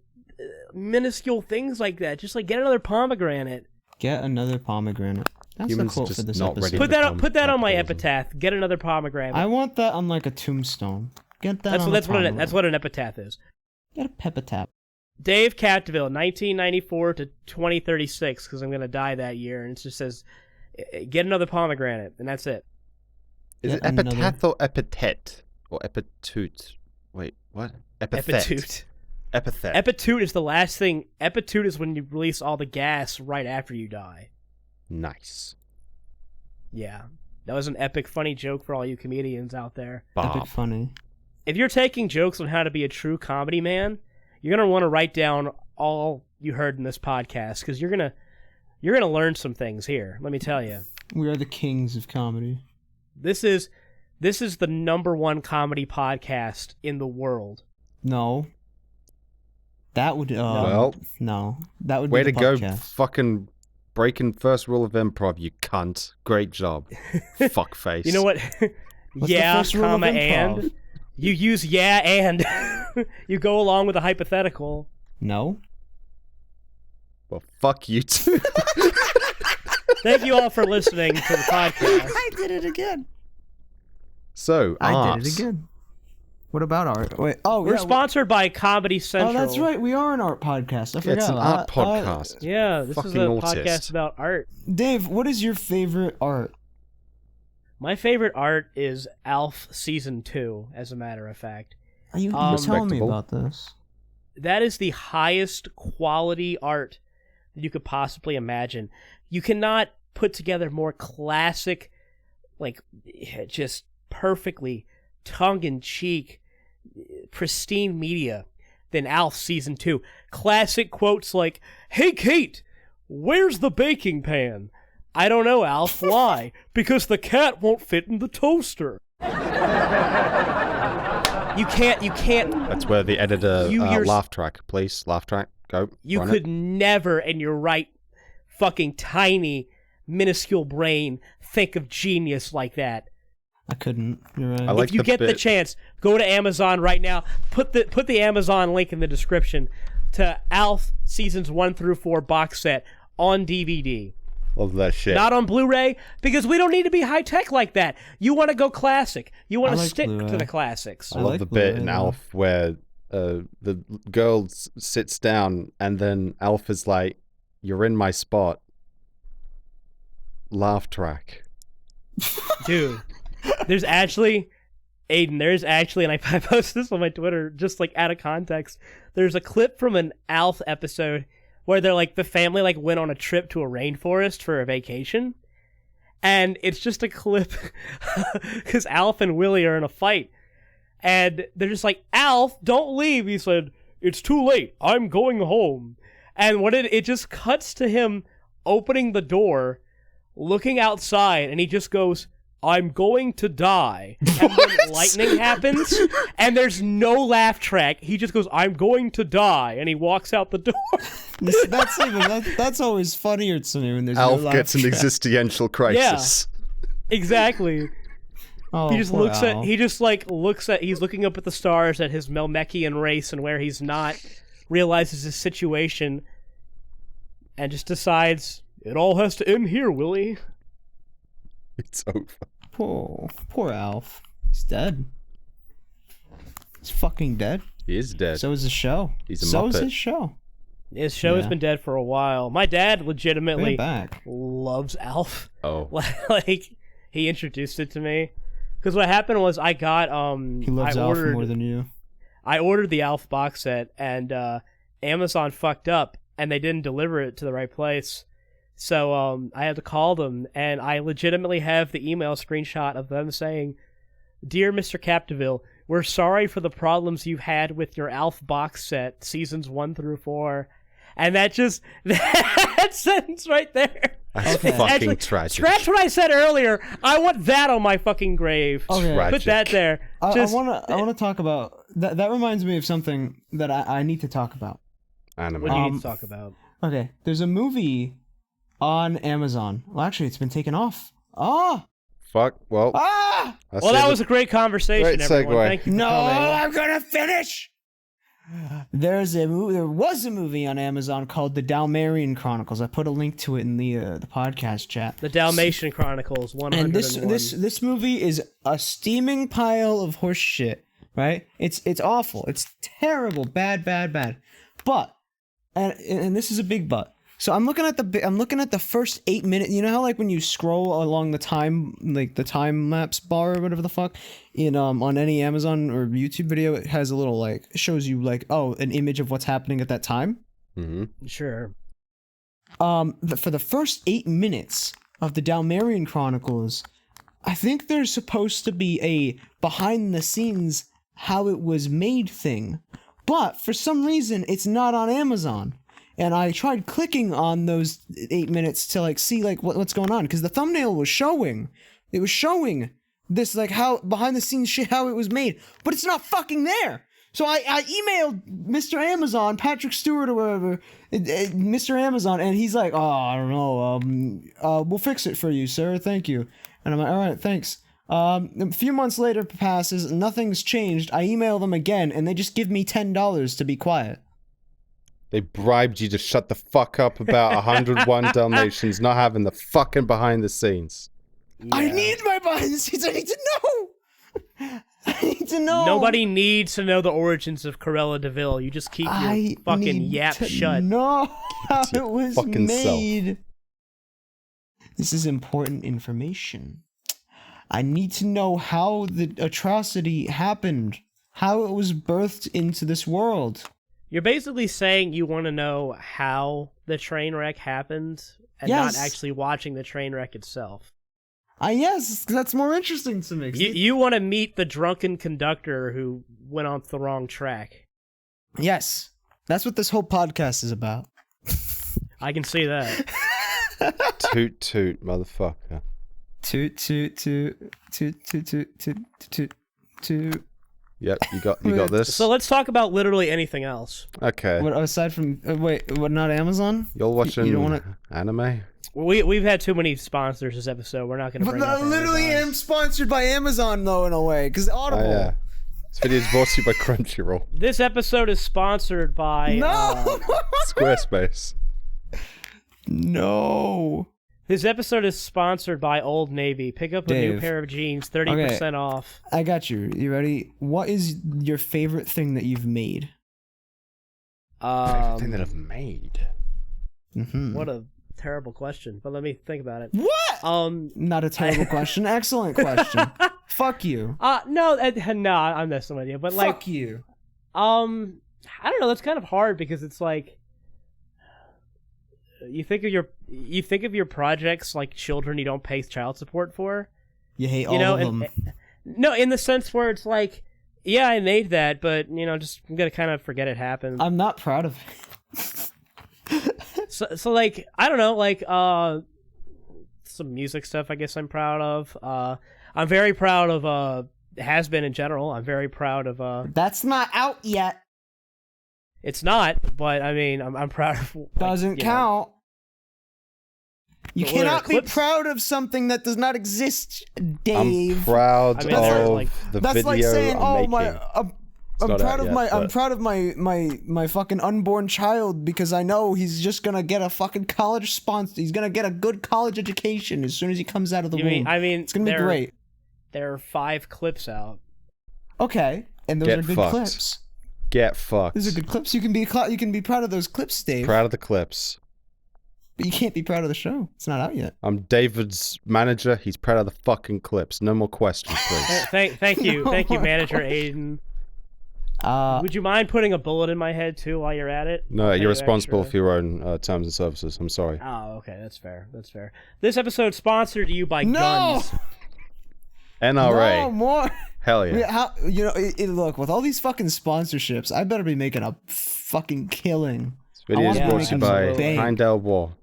minuscule things like that. Just like, get another pomegranate. Get another pomegranate. That's Humans the quote just for this not episode. ready. Put that on my epitaph. Get another pomegranate. I want that on like a tombstone. Get that. That's what an epitaph is. Get a pepitap. Dave Capdevielle, 1994 to 2036, because I'm going to die that year. And it just says, get another pomegranate, and that's it. Is it epitaph or epithet? Or epitoot? Wait, what? Epitoot. Epithet. Epitoot is the last thing. Epitoot is when you release all the gas right after you die. Nice. Yeah. That was an epic funny joke for all you comedians out there. Bob. Epic funny. If you're taking jokes on how to be a true comedy man, you're going to want to write down all you heard in this podcast, because you're going to learn some things here, let me tell you. We are the kings of comedy. This is the #1 comedy podcast in the world. No. That would no. That would way be the to go, podcast. fucking breaking first rule of improv, you cunt. Great job. Fuckface. You know what? What's the Yeah, first rule of comma, improv? and. You use yeah, and. You go along with a hypothetical. No. Well, fuck you too. Thank you all for listening to the podcast. I did it again. So, I did it again. What about art? Wait, We're sponsored by Comedy Central. Oh, that's right. We are an art podcast. I forgot. It's an art podcast. Yeah, this is a podcast about art. Dave, what is your favorite art? My favorite art is Alf Season 2, as a matter of fact. Are you telling me about this? That is the highest quality art that you could possibly imagine. You cannot put together more classic, like, just perfectly tongue-in-cheek, pristine media than Alf Season 2. Classic quotes like, "Hey, Kate, where's the baking pan?" "I don't know, Alf. Why?" "Because the cat won't fit in the toaster." You can't. That's where the editor laugh track, please. Laugh track, go. You could never, in your right fucking tiny, minuscule brain, think of genius like that. I couldn't. You're right. If you get the chance, go to Amazon right now. Put the Amazon link in the description to Alf Seasons 1 through 4 box set on DVD. Love that shit. Not on Blu-ray, because we don't need to be high-tech like that. You want to go classic. You want to stick to the classics. I love the bit in Alf where the girl sits down and then Alf is like, "You're in my spot." Laugh track. Dude, there's actually, and I posted this on my Twitter just like out of context. There's a clip from an Alf episode where they're like, the family like went on a trip to a rainforest for a vacation, and it's just a clip because Alf and Willie are in a fight, and they're just like, "Alf, don't leave." He said, "It's too late. I'm going home." And what it just cuts to him opening the door, looking outside, and he just goes, "I'm going to die." And then lightning happens, and there's no laugh track. He just goes, "I'm going to die," and he walks out the door. That's always funnier to me when there's Alf no laugh gets an track. existential crisis. Exactly. Oh, He just poor looks Al. he's looking up at the stars at his Melmekian race and where he's not, realizes his situation, and just decides, it all has to end here, Willie. It's over. Poor Alf. He's dead. He's fucking dead. He is dead. So is his show. He's a So is Muppet. his show. His show has been dead for a while. My dad Bring legitimately it back. loves Alf. Oh. Like, he introduced it to me. Because what happened was I got, He loves Alf more than you. I ordered the Alf box set, and Amazon fucked up, and they didn't deliver it to the right place. So I had to call them, and I legitimately have the email screenshot of them saying, "Dear Mr. Capdevielle, we're sorry for the problems you've had with your Alf box set, seasons 1 through 4. And that sentence right there. That's Okay. fucking Actually, tragic. Scratch what I said earlier. I want that on my fucking grave. Okay. Tragic. Put that there. I wanna talk about that. That reminds me of something that I need to talk about. Anime. What do you need to talk about? Okay, there's a movie on Amazon. Well, actually, it's been taken off. Fuck. Well, Ah! Well, that was a great conversation, Great everyone. segue. Thank you for No, coming. I'm gonna finish. There was a movie on Amazon called The Dalmatian Chronicles. I put a link to it in the podcast chat. The Dalmatian Chronicles 101. And this movie is a steaming pile of horse shit, right? It's awful. It's terrible. Bad. But and this is a big but. So I'm looking at the first 8 minutes. You know how like when you scroll along the time lapse bar or whatever the fuck in on any Amazon or YouTube video, it has a little like shows you like an image of what's happening at that time. Mm-hmm. Sure. For the first 8 minutes of the Dalmatian Chronicles, I think there's supposed to be a behind the scenes how it was made thing, but for some reason it's not on Amazon. And I tried clicking on those 8 minutes to like see like what's going on, because the thumbnail was showing. It was showing this like how behind the scenes shit how it was made, but it's not fucking there. So I emailed Mr. Amazon, Patrick Stewart or whatever, Mr. Amazon, and he's like, "Oh, I don't know. We'll fix it for you, sir. Thank you." And I'm like, "All right, thanks." A few months later passes, nothing's changed. I email them again, and they just give me $10 to be quiet. They bribed you to shut the fuck up about 101 Dalmatians not having the fucking behind the scenes. Yeah. I need my behind the scenes. I need to know. I need to know. Nobody needs to know the origins of Cruella de Vil. You just keep your fucking yap shut. Know how It's your it was fucking made. This is important information. I need to know how the atrocity happened, how it was birthed into this world. You're basically saying you want to know how the train wreck happened and Yes. not actually watching the train wreck itself. Yes, that's more interesting to me. You want to meet the drunken conductor who went off the wrong track. Yes, that's what this whole podcast is about. I can see that. Toot toot, motherfucker. Toot toot toot toot toot toot toot toot toot. Yep, you got this. So let's talk about literally anything else. Okay. What aside from wait, what? Not Amazon? You're watching You don't wanna... anime? We've had too many sponsors this episode. We're not going to But bring up I literally Amazon. am sponsored by Amazon though, in a way, because Audible. Oh, yeah. This video is brought to you by Crunchyroll. This episode is sponsored by No. Squarespace. No. This episode is sponsored by Old Navy. Pick up a new Dave. pair of jeans, 30% off. I got you. You ready? What is your favorite thing that you've made? Favorite thing that I've made. Mm-hmm. What a terrible question, but let me think about it. What? Not a terrible question. Excellent question. Fuck you. No, I'm messing with you, but like, Fuck you. I don't know. That's kind of hard because it's like, you think of your projects like children you don't pay child support for. You hate all of them. No, in the sense where it's like, yeah, I made that, but just I'm gonna kind of forget it happened. I'm not proud of it. So like I don't know, like some music stuff I guess I'm proud of. I'm very proud of Has Been in general. I'm very proud of That's not out yet. It's not, but I mean I'm proud of Doesn't count. You cannot be proud of something that does not exist, Dave. I'm proud of the that's video like saying, I'm making. I'm proud of my fucking unborn child because I know he's just gonna get a fucking college sponsor. He's gonna get a good college education as soon as he comes out of the womb. It's gonna be great. There are 5 clips out. Okay, and those are good clips. Get fucked. Those are good clips. You can be proud of those clips, Dave. Proud of the clips. But you can't be proud of the show. It's not out yet. I'm David's manager. He's proud of the fucking clips. No more questions, please. Thank you, Manager Aiden. Would you mind putting a bullet in my head too while you're at it? No, you're responsible for your own terms and services. I'm sorry. Oh, okay, that's fair. This episode sponsored to you by Guns. NRA. No more. Hell yeah. Look, with all these fucking sponsorships, I better be making a fucking killing. This video is brought to you by Heindel War.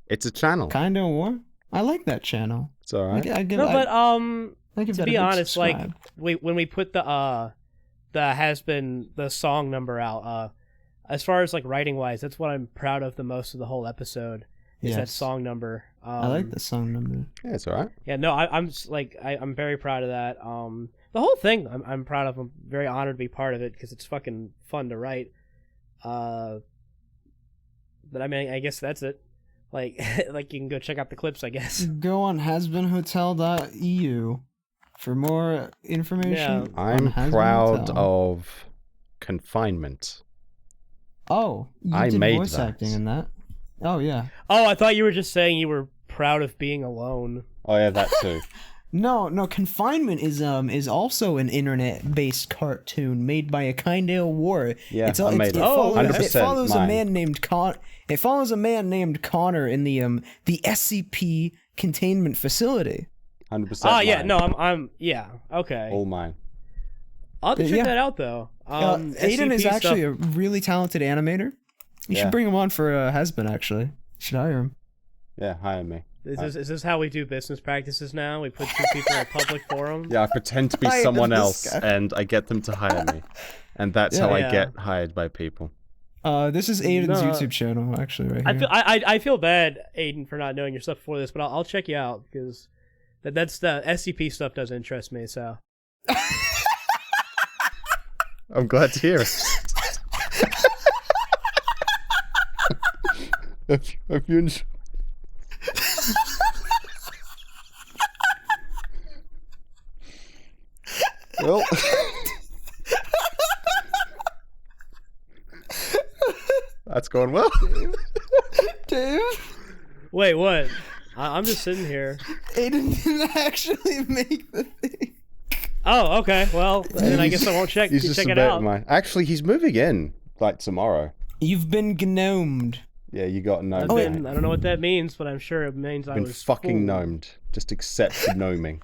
It's a channel. Heindel War? I like that channel. It's alright. To be honest, like when we put the Has Been the song number out, as far as like writing wise, that's what I'm proud of the most of the whole episode. Is that song number. I like the song number. Yeah, it's alright. Yeah, no, I'm very proud of that. The whole thing I'm proud of. I'm very honored to be part of it because it's fucking fun to write. But I mean, I guess that's it. Like you can go check out the clips, I guess. Go on hasbeenhotel.eu for more information. Yeah. I'm proud of Confinement. Oh, you did voice acting in that. Oh, yeah. Oh, I thought you were just saying you were proud of being alone. Oh, yeah, that too. No, Confinement is also an internet-based cartoon made by a Heindel War. Yeah, I made it. 100% it follows mine. a man named It follows a man named Connor in the SCP containment facility. 100%. Oh yeah, no, I'm yeah, okay. All mine. I'll have to check that out though. Aiden is actually a really talented animator. You should bring him on for Has-Been, actually. You should hire him. Yeah, hire me. Is this how we do business practices now? We put 2 people in a public forum? Yeah, I pretend to be someone else, and I get them to hire me. And that's how I get hired by people. This is Aiden's YouTube channel, actually, right here. I feel bad, Aiden, for not knowing your stuff before this, but I'll check you out, because that's the SCP stuff does interest me, so... I'm glad to hear it. Hope you enjoy. Well, that's going well. Dave? Wait, what? I'm just sitting here. Aiden didn't actually make the thing. Oh, okay. Well, then I guess I won't check it out. Actually, he's moving in, like, tomorrow. You've been gnomed. Yeah, you got gnomed. I don't know what that means, but I'm sure it means I was fucking gnomed. Just accept the gnoming.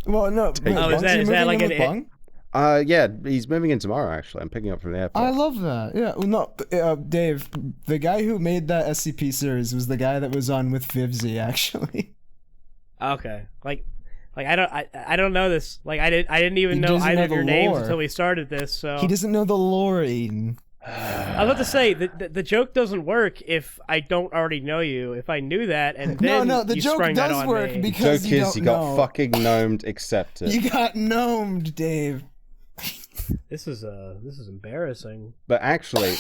Well, no. Is that like an... Yeah, he's moving in tomorrow, actually. I'm picking up from the airport. I love that. Yeah, well, no, Dave, the guy who made that SCP series was the guy that was on with Vivzy, actually. Okay. Like I don't know this. Like I didn't even know either of your names until we started this. So he doesn't know the lore, Aiden. I was about to say the joke doesn't work if I don't already know you. If I knew that and then the joke does work because the joke is you got fucking gnomed. Accept it. You got gnomed, Dave. This is embarrassing. But actually,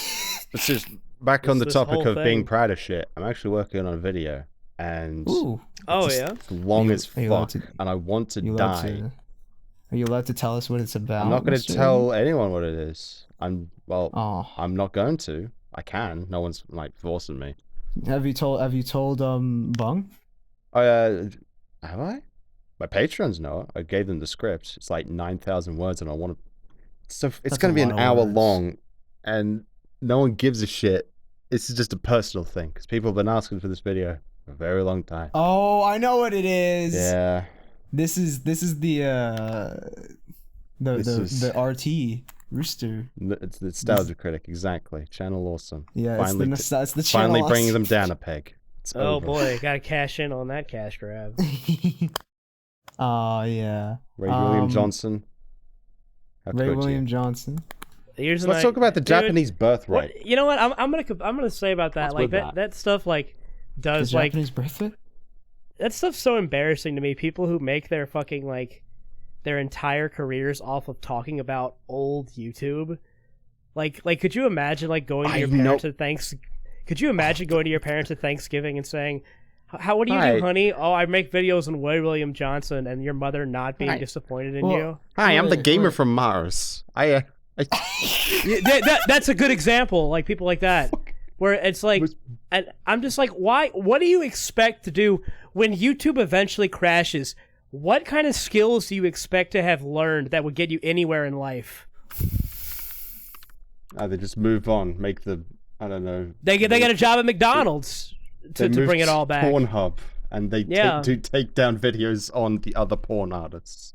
this is back on the topic of being proud of shit. I'm actually working on a video, and it's long as fuck, and I want to die. Are you allowed to tell us what it's about? I'm not going to tell anyone what it is. I'm not going to. I can. No one's like forcing me. Have you told Bung? Have I? My patrons know. I gave them the script. It's like 9,000 words, and I want to. So it's going to be an hour long, and no one gives a shit. This is just a personal thing because people have been asking for this video for a very long time. Oh, I know what it is. Yeah. This is the RT Rooster. It's the Nostalgia Critic, exactly. Channel awesome. Yeah, finally, it's the channel. Finally bringing them down a peg. Oh over. boy, gotta cash in on that cash grab. Oh yeah. Ray William Johnson. How Ray could William you? Johnson. Let's talk about the Japanese birthright. What, you know what? I'm gonna say about that. What's Like with that stuff like does The like Japanese birthright? that stuff's so embarrassing to me. People who make their fucking like their entire careers off of talking about old YouTube. Like could you imagine like going to your parents at Could you imagine going to your parents at Thanksgiving and saying, what do you do, honey? Oh, I make videos on Ray William Johnson, and your mother not being disappointed in you? Hi, I'm the gamer from Mars. That's a good example, like people like that, where it's like, and I'm just like, why? What do you expect to do when YouTube eventually crashes? What kind of skills do you expect to have learned that would get you anywhere in life? They just move on, make the, I don't know. They get a job at McDonald's to bring it all back. Pornhub, and they take down videos on the other porn artists.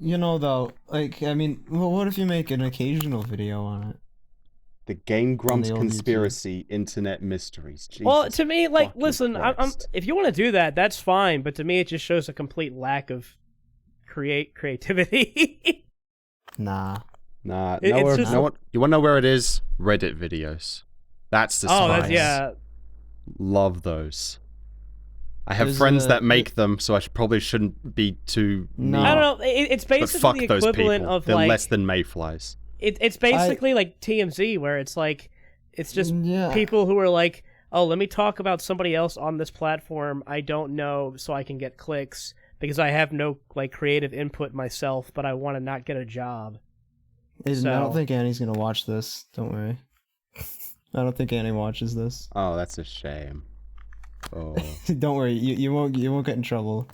You know, though, like, I mean, well, what if you make an occasional video on it? The Game Grumps Conspiracy Internet Mysteries. Jesus well, to me, like, listen, if you want to do that, that's fine, but to me, it just shows a complete lack of creativity. Nah. You want to know where it is? Reddit videos. That's the spice. Oh, that's, yeah. Love those. I have friends that make them, so I probably shouldn't be too mean. I don't know. It's basically the equivalent of They're like less than mayflies. It's basically like TMZ, where it's like it's just people who are like, oh, let me talk about somebody else on this platform I don't know, so I can get clicks because I have no like creative input myself, but I want to not get a job. I don't think Annie's gonna watch this. Don't worry. I don't think Annie watches this. Oh, that's a shame. Oh. Don't worry, you won't get in trouble.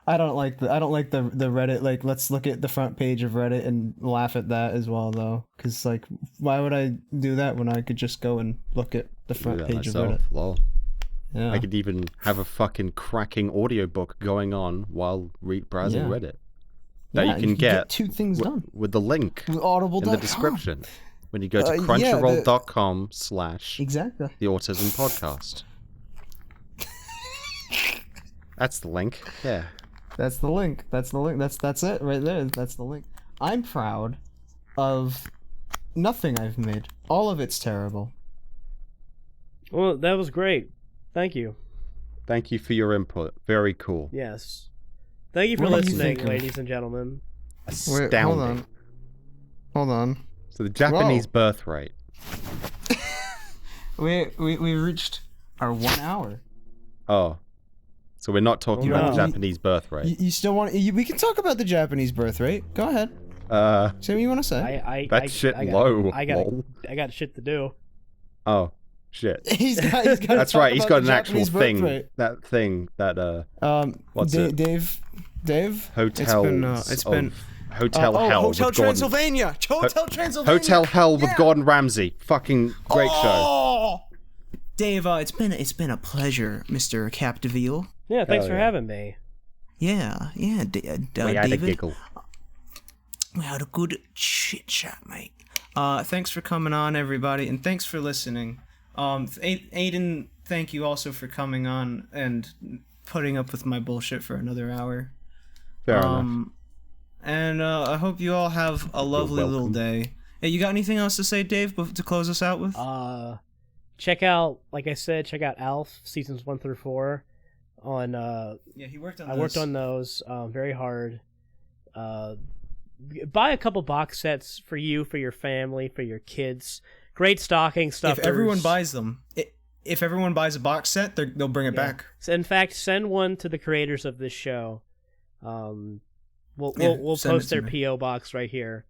I don't like the Reddit, like, let's look at the front page of Reddit and laugh at that as well, though, because like, why would I do that when I could just go and look at the front page of Reddit? Lol. Yeah. I could even have a fucking cracking audiobook going on while browsing Reddit that you can get 2 things done with the link with Audible in the description. When you go to crunchyroll.com/ exactly the Autism Podcast. That's the link. Yeah. That's the link. That's it right there. That's the link. I'm proud of nothing I've made. All of it's terrible. Well, that was great. Thank you. Thank you for your input. Very cool. Yes. Thank you for listening, ladies and gentlemen. Astounding. Wait, hold on. So the Japanese birthright. we reached our 1 hour. Oh. So we're not talking about the Japanese birthright. You still want? We can talk about the Japanese birthright. Go ahead. Say what you want to say. That's low. I got shit to do. Oh, shit. He's got That's right. He's got an actual thing. Birthright. That thing that what's it? Dave. Hotel. It's been Hotel Hell. Hotel Transylvania. Hotel Transylvania. Hotel Hell with Gordon Ramsay. Fucking great show. Dave, it's been a pleasure, Mr. Capdevielle. Yeah, thanks for having me. Yeah, we had David. a giggle. We had a good chit chat, mate. Thanks for coming on, everybody, and thanks for listening. Aiden, thank you also for coming on and putting up with my bullshit for another hour. Fair enough. And I hope you all have a lovely little day. Hey, you got anything else to say, Dave, to close us out with? Check out, like I said, check out Alf seasons 1 through 4. On he worked on. I worked on those very hard. Buy a couple box sets for you, for your family, for your kids. Great stocking stuffers. If everyone buys them, if everyone buys a box set, they'll bring it back. So in fact, send one to the creators of this show. We'll post their PO box right here.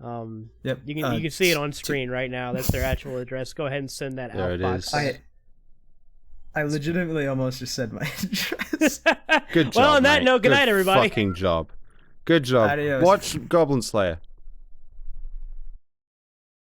Yep. You can see it on screen right now. That's their actual address. Go ahead and send that out. Box. I legitimately almost just said my address. Good job. Well, on that note, good night, everybody. Fucking job. Good job. Adios. Watch Goblin Slayer.